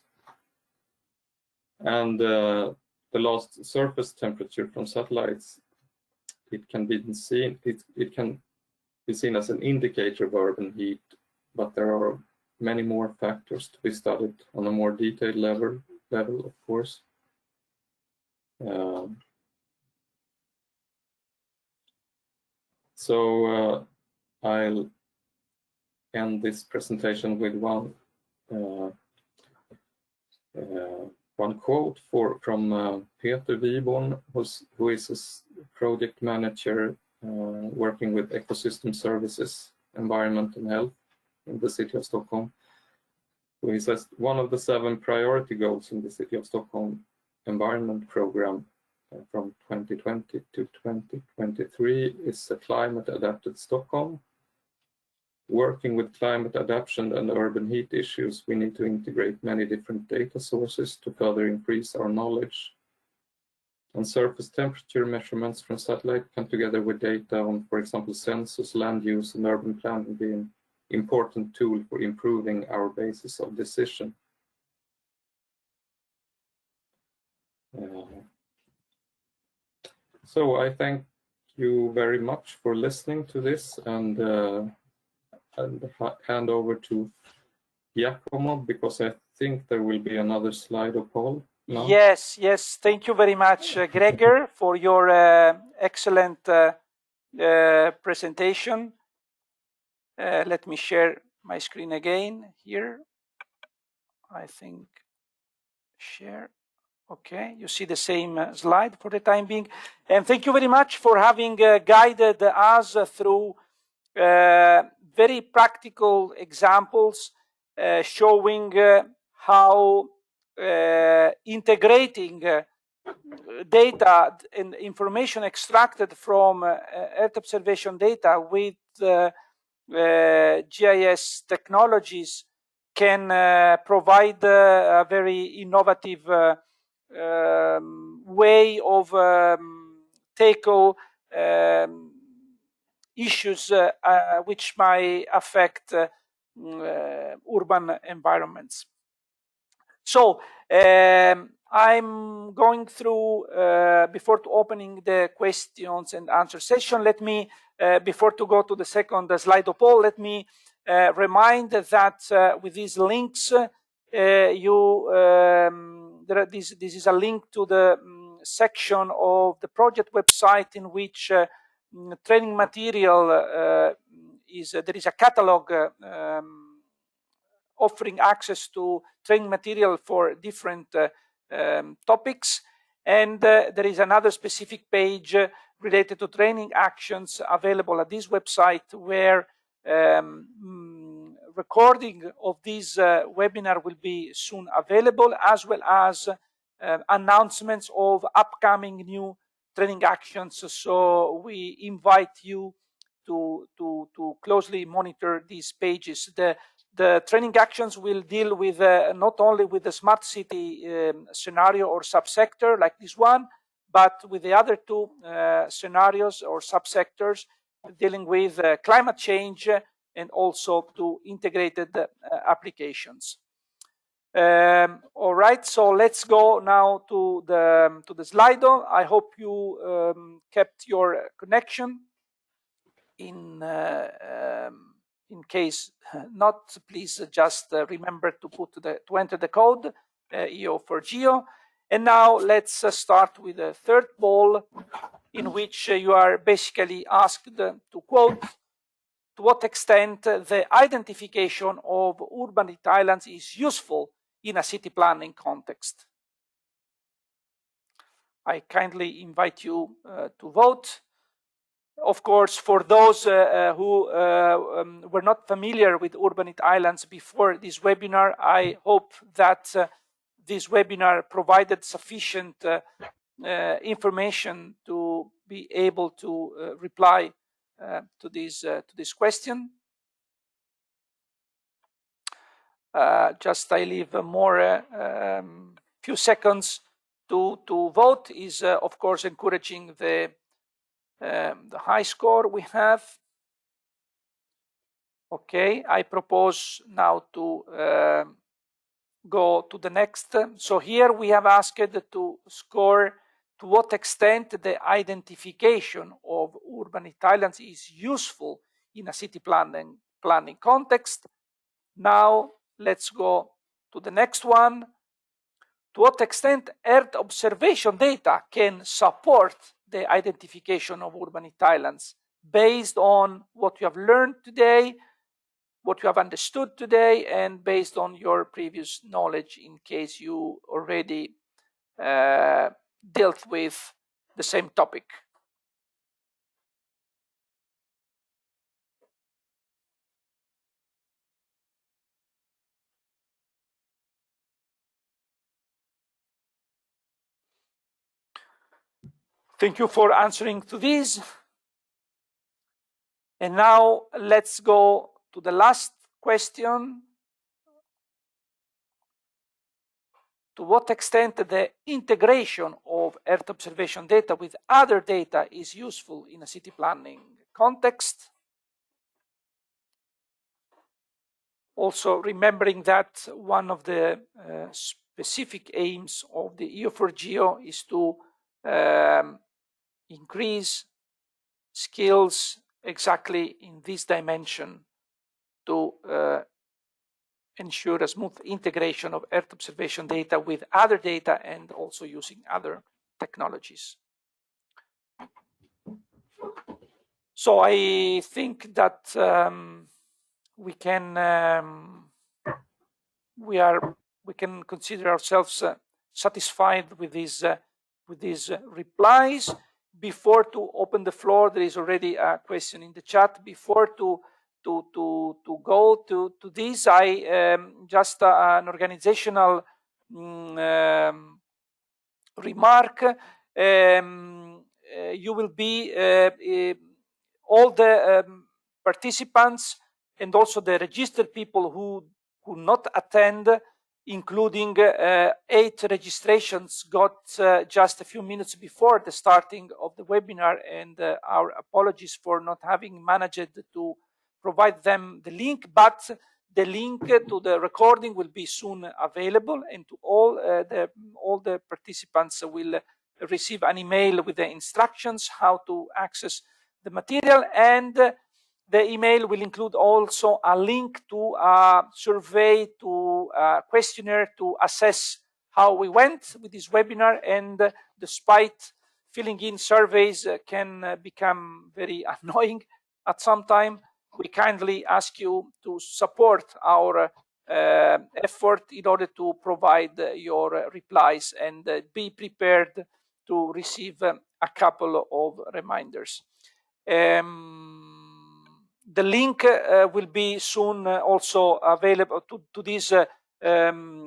And the last surface temperature from satellites, it can be seen as an indicator of urban heat, but there are many more factors to be studied on a more detailed level, of course. So I'll end this presentation with one quote from Peter Wiborn, who is a project manager working with ecosystem services, environment and health in the city of Stockholm. So he says, one of the 7 priority goals in the city of Stockholm environment program from 2020 to 2023 is a climate adapted Stockholm. Working with climate adaptation and urban heat issues, we need to integrate many different data sources to further increase our knowledge. And surface temperature measurements from satellite can, together with data on, for example, census, land use, and urban planning, be an important tool for improving our basis of decision. So I thank you very much for listening to this, and hand over to Giacomo, because I think there will be another slide of Paul now.
Yes. Thank you very much, Gregor, for your excellent presentation. Let me share my screen again here. I think share. Okay, you see the same slide for the time being. And thank you very much for having guided us through very practical examples showing how integrating data and information extracted from Earth observation data with GIS technologies can provide a very innovative way of tackle issues which might affect urban environments. So I'm going through, before opening the questions and answer session, let me, before to go to the second slide of Paul, let me remind that with these links, this is a link to the section of the project website in which training material there is a catalog offering access to training material for different topics, and there is another specific page related to training actions available at this website, where recording of this webinar will be soon available, as well as announcements of upcoming new training actions. So we invite you to closely monitor these pages. The training actions will deal with not only with the smart city scenario or subsector like this one, but with the other two scenarios or subsectors dealing with climate change and also to integrated applications. All right, so let's go now to the Slido. I hope you kept your connection. In case not, please just remember to enter the code EO4GEO. And now let's start with the third poll, in which you are basically asked to quote, to what extent the identification of urban islands is useful in a city planning context. I kindly invite you to vote. Of course, for those who were not familiar with urban islands before this webinar, I hope that this webinar provided sufficient information to to be able to reply to this question. Just I leave more few seconds to vote. Is of course encouraging the high score we have. Okay, I propose now to go to the next. So here we have asked to score to what extent the identification of urban islands is useful in a city planning context. Now let's go to the next one. To what extent Earth observation data can support the identification of urban islands based on what you have learned today, what you have understood today, and based on your previous knowledge, in case you already dealt with the same topic. Thank you for answering to this. And now let's go to the last question. To what extent the integration of Earth observation data with other data is useful in a city planning context? Also remembering that one of the specific aims of the EO4GEO is to increase skills exactly in this dimension to ensure a smooth integration of Earth observation data with other data and also using other technologies. So I think that we can consider ourselves satisfied with these replies. Before to open the floor, there is already a question in the chat. Before to go to this, I just an organizational remark. You will be all the participants and also the registered people who could not attend, including 8 registrations got just a few minutes before the starting of the webinar, and our apologies for not having managed to provide them the link, but the link to the recording will be soon available, and to all the participants will receive an email with the instructions how to access the material, and the email will include also a link to a survey, to a questionnaire to assess how we went with this webinar. And despite filling in surveys can become very annoying at some time, we kindly ask you to support our effort in order to provide your replies, and be prepared to receive a couple of reminders. The link will be soon also available to this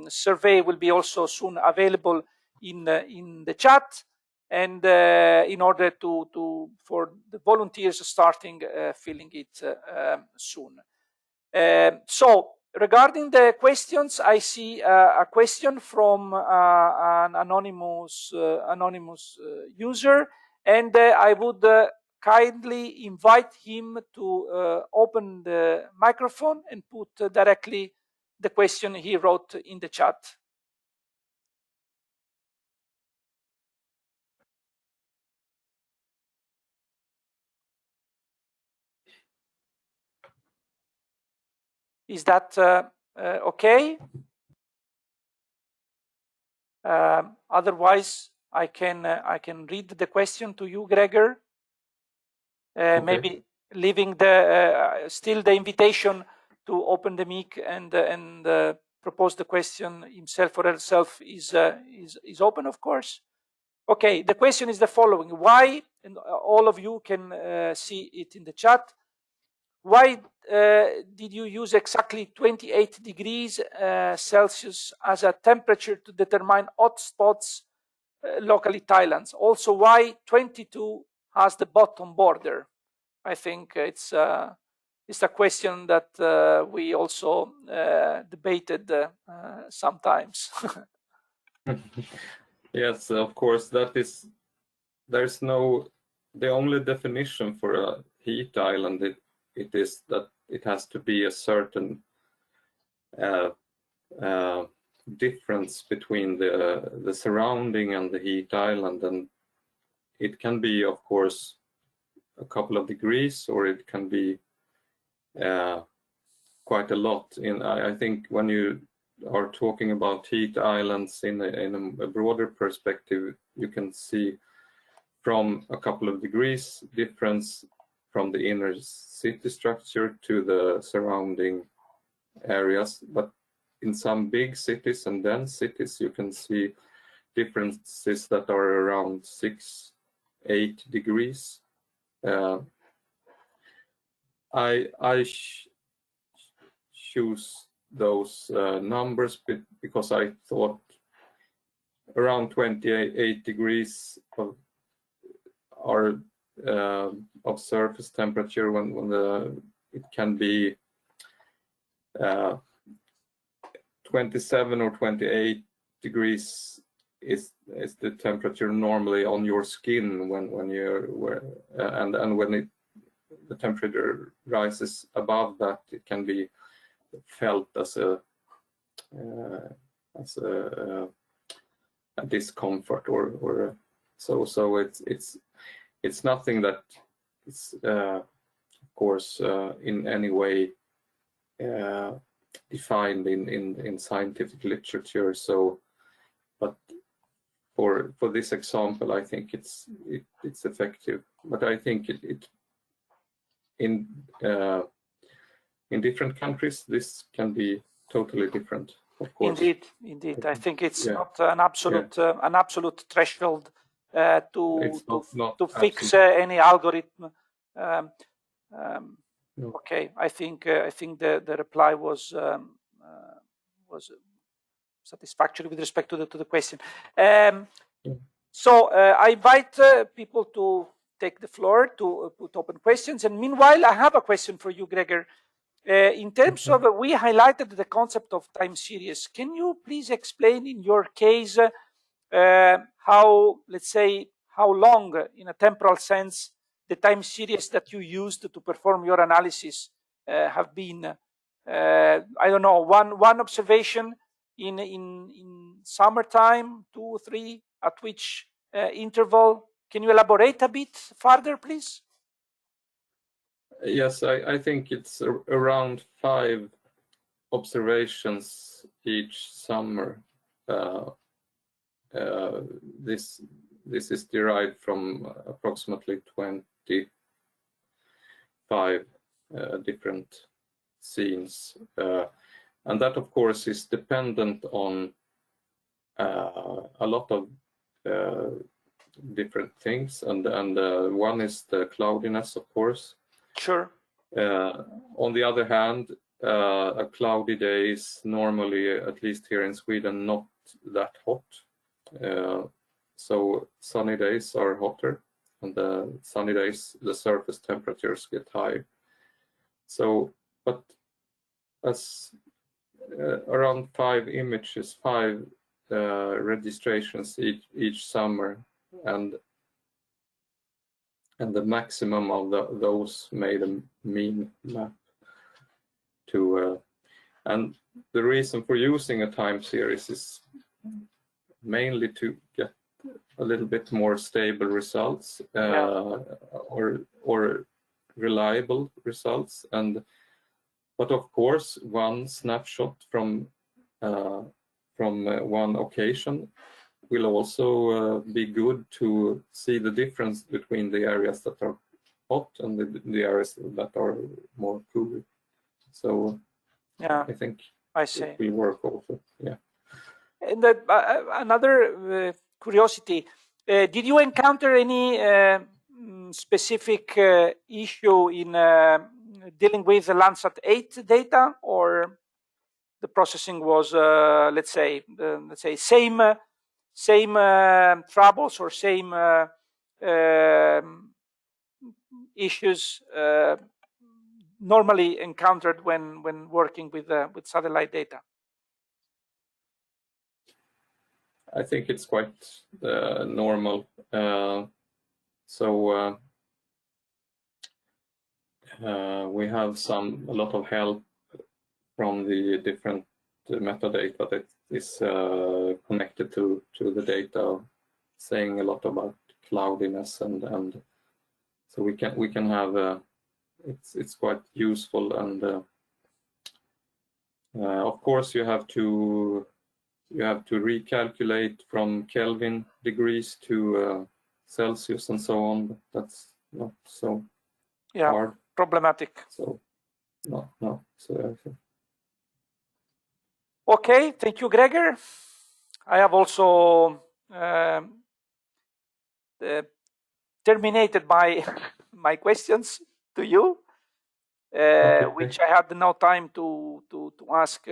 survey, will be also soon available in the chat, and in order for the volunteers starting filling it soon. So regarding the questions, I see a question from an anonymous user, and I would kindly invite him to open the microphone and put directly the question he wrote in the chat. Is that okay? Otherwise, I can read the question to you, Gregor. Okay. Maybe leaving the still the invitation to open the mic and propose the question himself or herself is open, of course. Okay, the question is the following: why, and all of you can see it in the chat, why did you use exactly 28 degrees Celsius as a temperature to determine hotspots local heat islands. Also, why 22 has the bottom border? I think it's a question that we also debated sometimes.
Yes, of course, there's no, the only definition for a heat island, it is that it has to be a certain difference between the surrounding and the heat island, and it can be, of course, a couple of degrees, or it can be quite a lot. I think when you are talking about heat islands in a broader perspective, you can see from a couple of degrees difference from the inner city structure to the surrounding areas. But in some big cities and dense cities, you can see differences that are around 6-8 degrees. I choose those numbers because I thought around 28 degrees of surface temperature when it can be 27 or 28 degrees is the temperature normally on your skin when you're and when the temperature rises above that, it can be felt as a discomfort or so it's nothing that is of course in any way defined in scientific literature. So, but for this example, I think it's effective. But I think it in different countries this can be totally different, of course.
Indeed. I think it's not an absolute threshold to fix any algorithm.
No.
Okay, I think the reply was satisfactory with respect to the question. So I invite people to take the floor to put open questions. And meanwhile, I have a question for you, Gregor. In terms of, we highlighted the concept of time series. Can you please explain in your case how, let's say, how long in a temporal sense the time series that you used to perform your analysis have been? I don't know, one observation in summertime, 2 or 3, at which interval? Can you elaborate a bit further, please?
Yes, I think it's around 5 observations each summer. This is derived from approximately 25 different scenes, and that of course is dependent on a lot of different things, and one is the cloudiness, of course.
Sure.
On the other hand, a cloudy day is normally, at least here in Sweden, not that hot. So sunny days are hotter, and sunny days the surface temperatures get higher. So, but as around 5 images, 5 registrations each summer, and the maximum of those made a mean map to, and the reason for using a time series is mainly to get a little bit more stable results, or reliable results, but of course one snapshot from one occasion will also be good to see the difference between the areas that are hot and the areas that are more cool. So I think it will work also. Yeah.
And another curiosity, did you encounter any specific issue in dealing with the Landsat 8 data, or the processing was let's say same same troubles or same issues normally encountered when working with satellite data?
I think it's quite normal. We have a lot of help from the different metadata that is connected to the data, saying a lot about cloudiness, and so we can have it's quite useful, and of course you have to recalculate from Kelvin degrees to Celsius and so on, but that's not so hard.
Problematic.
So no. So
okay, thank you, Gregor. I have also terminated my questions to you, okay, which I had no time to ask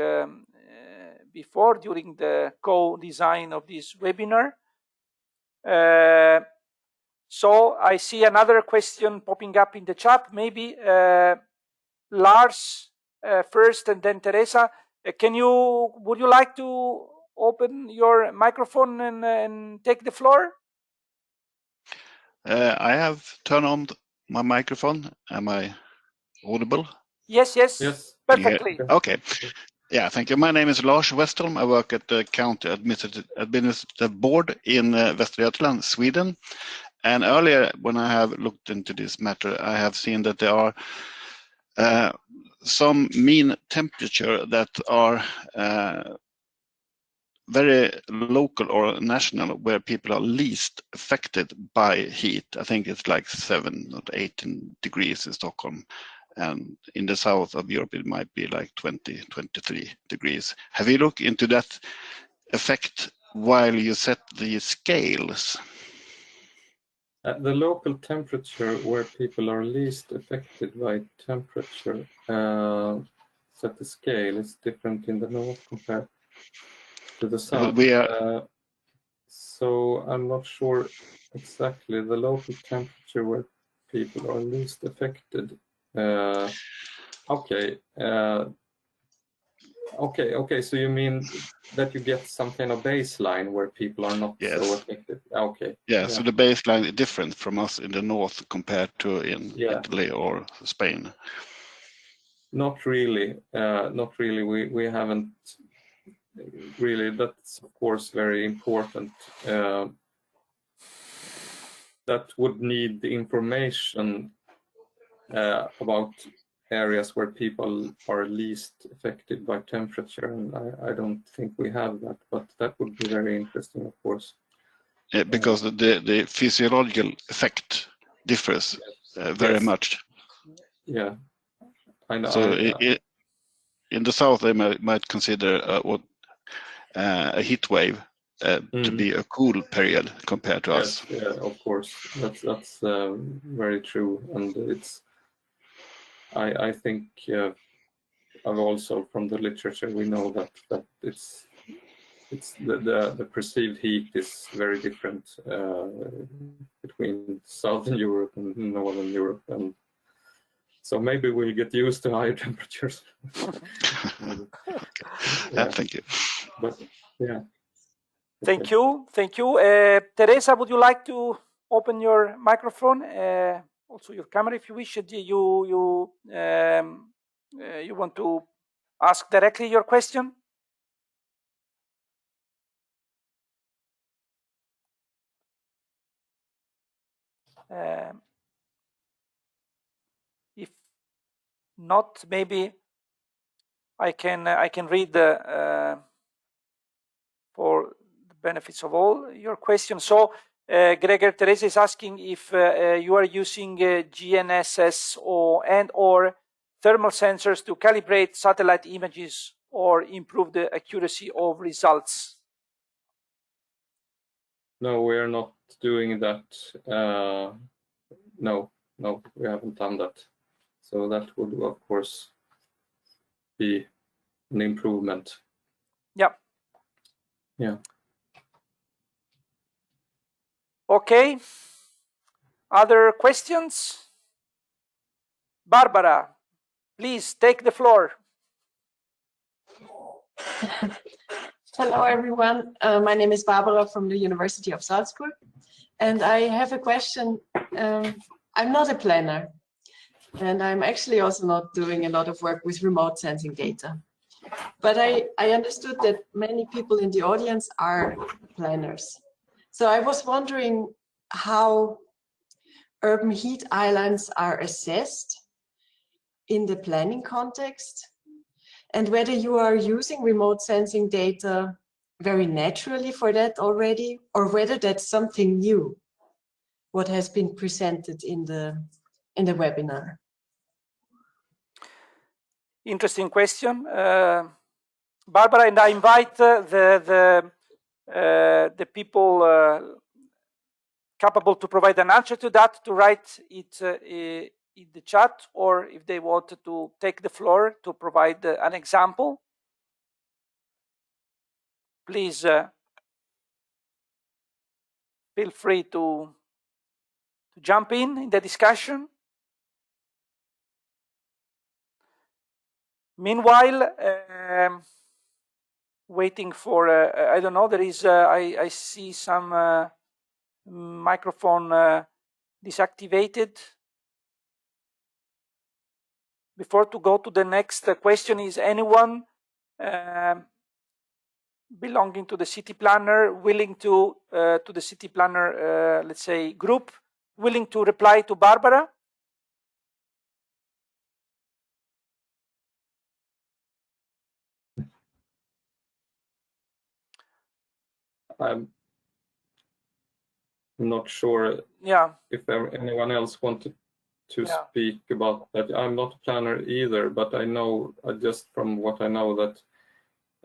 before during the co-design of this webinar. So I see another question popping up in the chat. Maybe Lars first, and then Teresa. Would you like to open your microphone and take the floor?
I have turned on my microphone. Am I audible?
Yes. Perfectly.
Okay. Yeah, thank you. My name is Lars Westerholm. I work at the County Administrative Board in Västra Götaland, Sweden. And earlier, when I have looked into this matter, I have seen that there are some mean temperature that are very local or national, where people are least affected by heat. I think it's like 7 or 18 degrees in Stockholm. And in the south of Europe, it might be like 20, 23 degrees. Have you looked into that effect while you set the scales?
The local temperature where people are least affected by temperature, set the scale is different in the north compared to the south. So I'm not sure exactly the local temperature where people are least affected. Okay. So you mean that you get some kind of baseline where people are not so affected? Okay.
Yeah, so the baseline is different from us in the north compared to in Italy or Spain.
Not really. Not really. We haven't really. That's of course very important. That would need the information about areas where people are least affected by temperature, and I don't think we have that, but that would be very interesting, of course.
Because the physiological effect differs very much.
Yeah, I know.
So in the south, they might consider a heat wave to be a cool period compared to us.
Yeah, of course, that's very true, and it's. I think also from the literature we know that it's the perceived heat is very different between Southern Europe and Northern Europe, and so maybe we'll get used to higher temperatures.
Thank you.
But yeah.
Thank you. Teresa, would you like to open your microphone? Also your camera, if you wish. You want to ask directly your question? If not, maybe I can read for the benefits of all your questions. So Gregor, Teresa is asking if you are using GNSS or thermal sensors to calibrate satellite images or improve the accuracy of results.
No, we are not doing that. No, we haven't done that. So that would, of course, be an improvement.
Yeah.
Yeah.
Okay. Other questions? Barbara, please take the floor.
Hello, everyone. My name is Barbara from the University of Salzburg, and I have a question. I'm not a planner, and I'm actually also not doing a lot of work with remote sensing data. But I understood that many people in the audience are planners. So I was wondering how urban heat islands are assessed in the planning context, and whether you are using remote sensing data very naturally for that already, or whether that's something new, what has been presented in the webinar.
Interesting question, Barbara, and I invite the people capable to provide an answer to that to write it in the chat, or if they want to take the floor to provide an example, please feel free to jump in the discussion. Meanwhile, waiting for I don't know, there is I see some microphone deactivated. Before to go to the next question, is anyone belonging to the city planner willing to the city planner let's say group willing to reply to Barbara?
I'm not sure if anyone else wanted to speak about that. I'm not a planner either, but I know just from what I know that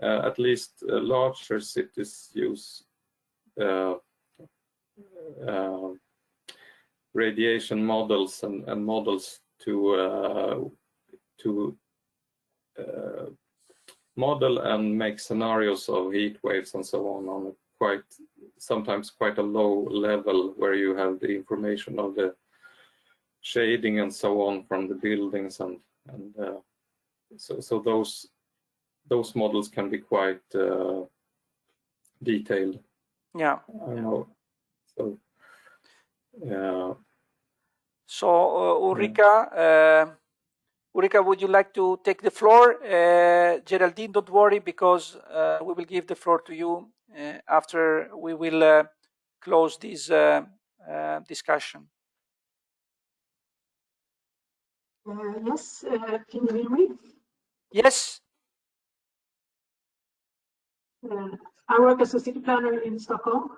at least larger cities use radiation models and models to model and make scenarios of heat waves and so on sometimes quite a low level, where you have the information of the shading and so on from the buildings, and so those models can be quite detailed.
Yeah.
I know. So
Ulrika, would you like to take the floor? Geraldine, don't worry, because we will give the floor to you after we will close this discussion.
Yes, can you hear me?
Yes.
I work as a city planner in Stockholm.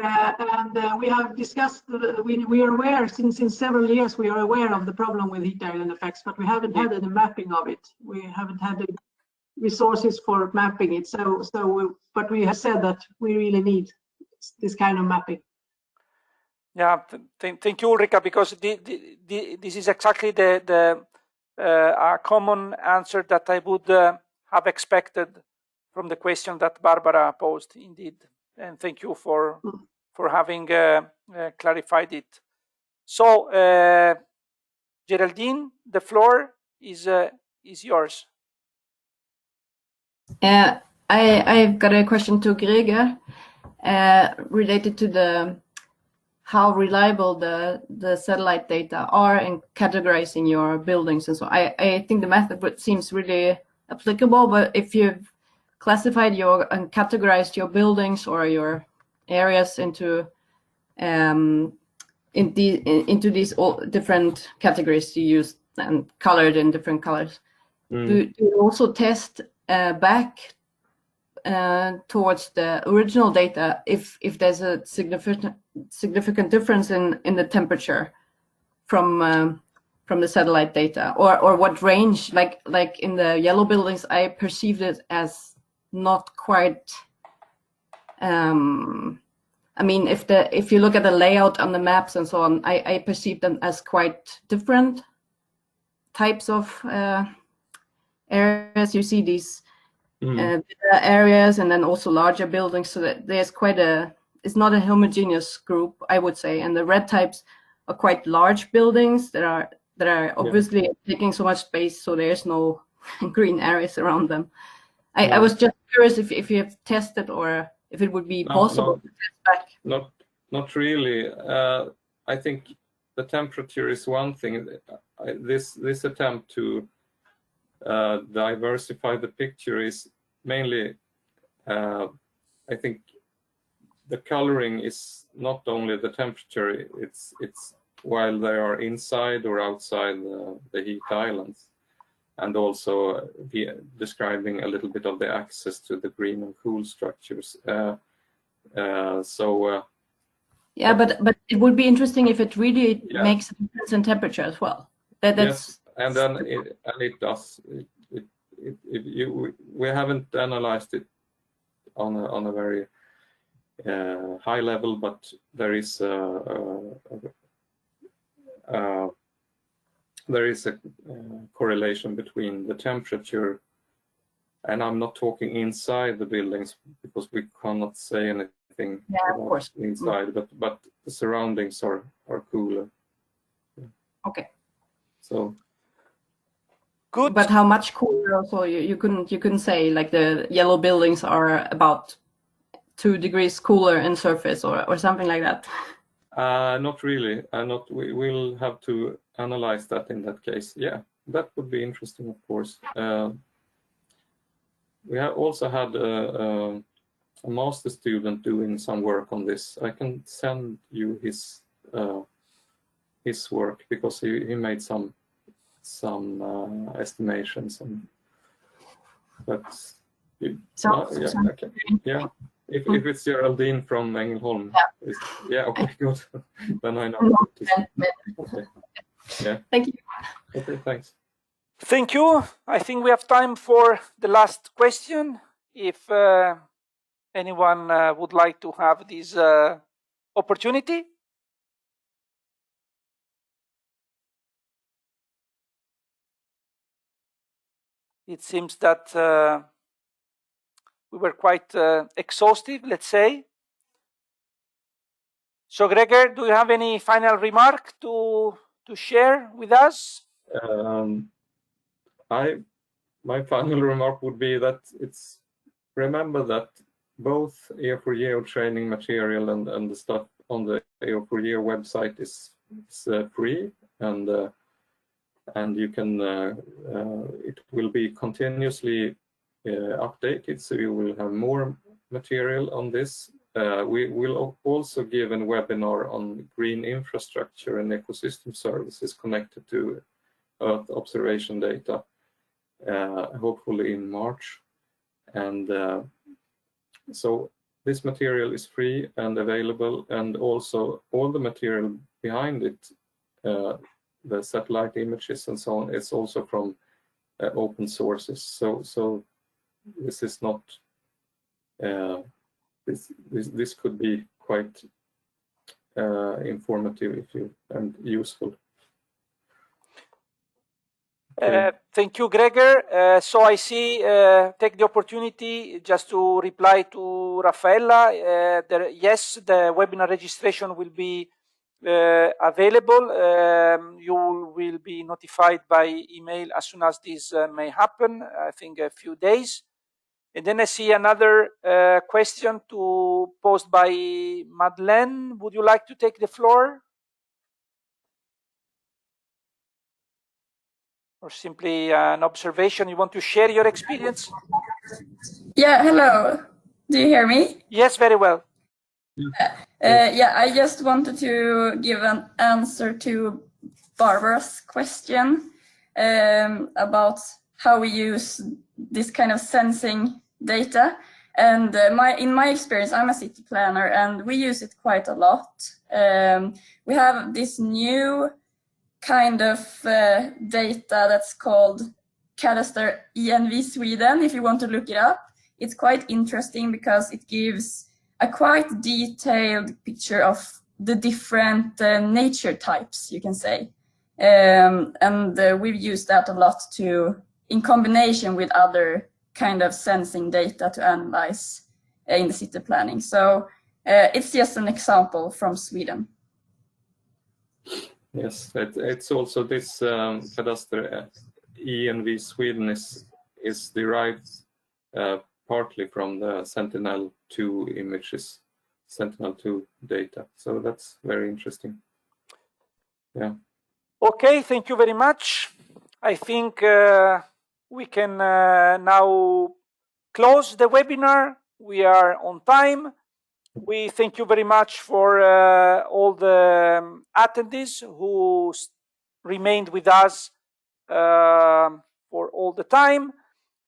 And we have discussed, we are aware since several years, we are aware of the problem with heat island effects, but we haven't had any mapping of it. We haven't had the resources for mapping it. But we have said that we really need this kind of mapping.
Yeah, thank you, Ulrika, because this is exactly the common answer that I would have expected from the question that Barbara posed, indeed. And thank you for having clarified it. So, Geraldine, the floor is yours.
I've got a question to Gregor related to how reliable the satellite data are in categorizing your buildings. And so I think the method seems really applicable, but if you've classified and categorized your buildings or your areas into these all different categories you use and colored in different colors, do you also test back towards the original data if there's a significant difference in the temperature from the satellite data, or what range, like in the yellow buildings, I perceived it as not quite. I mean, if you look at the layout on the maps and so on, I perceive them as quite different types of areas. You see these areas and then also larger buildings, so that there's quite a it's not a homogeneous group, I would say, and the red types are quite large buildings that are obviously taking so much space, so there's no green areas around them. I was just curious if you have tested or if it would be possible to test back.
Not really. I think the temperature is one thing. This attempt to diversify the picture is mainly, I think, the coloring is not only the temperature. It's while they are inside or outside the heat islands, and also describing a little bit of the access to the green and cool structures.
Yeah, but it would be interesting if it really makes a difference in temperature as well. That's
yes, and then it does. We haven't analyzed it on a very high level, but there is a correlation between the temperature, and I'm not talking inside the buildings because we cannot say anything
of course.
inside, but the surroundings are cooler.
Okay.
So
good.
But how much cooler? Also, you couldn't say like the yellow buildings are about 2 degrees cooler in surface or something like that.
Not really. We'll have to analyze that in that case. Yeah, that would be interesting, of course. We have also had a master student doing some work on this. I can send you his work because he made some estimations, and that's okay. Yeah. If it's Geraldine from Ängelholm, okay, good. Then I know. Okay. Yeah.
Thank you.
Okay, thanks.
Thank you. I think we have time for the last question. If anyone would like to have this opportunity. It seems that we were quite exhaustive, let's say. So, Gregor, do you have any final remark to share with us?
My final remark would be that remember that both EO4GEO training material and the stuff on the EO4GEO website is free, and you can it will be continuously updated, so you will have more material on this. We will also give a webinar on green infrastructure and ecosystem services connected to Earth observation data, hopefully in March. And so this material is free and available, and also all the material behind it, the satellite images and so on, it's also from open sources. So this is not this could be quite informative and useful.
Thank you, Gregor. So I see, take the opportunity just to reply to Raffaella. Yes, the webinar registration will be available. You will be notified by email as soon as this may happen, I think a few days. And then I see another question posed by Madeleine. Would you like to take the floor? Or simply an observation? You want to share your experience?
Yeah, hello. Do you hear me?
Yes, very well.
Yeah, I just wanted to give an answer to Barbara's question about how we use this kind of sensing data. And in my experience, I'm a city planner, and we use it quite a lot. We have this new kind of data that's called Cadastre ENV Sweden, if you want to look it up. It's quite interesting because it gives a quite detailed picture of the different nature types, you can say. And we've used that a lot in combination with other kind of sensing data to analyze in the city planning. So It's just an example from Sweden.
Yes, it's also this cadastre ENV Sweden is derived partly from the Sentinel-2 images, Sentinel-2 data. So that's very interesting. Yeah.
Okay, thank you very much. I think we can now close the webinar. We are on time. We thank you very much for all the attendees who remained with us for all the time.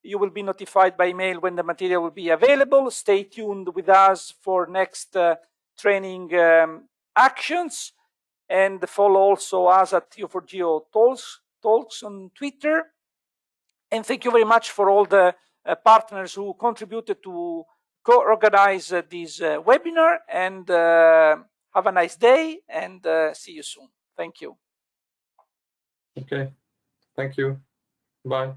You will be notified by email when the material will be available. Stay tuned with us for next training actions, and follow also us at EO4GEO Talks on Twitter. And thank you very much for all the partners who contributed to co-organize this webinar, and have a nice day, and see you soon. Thank you.
Okay, thank you. Bye.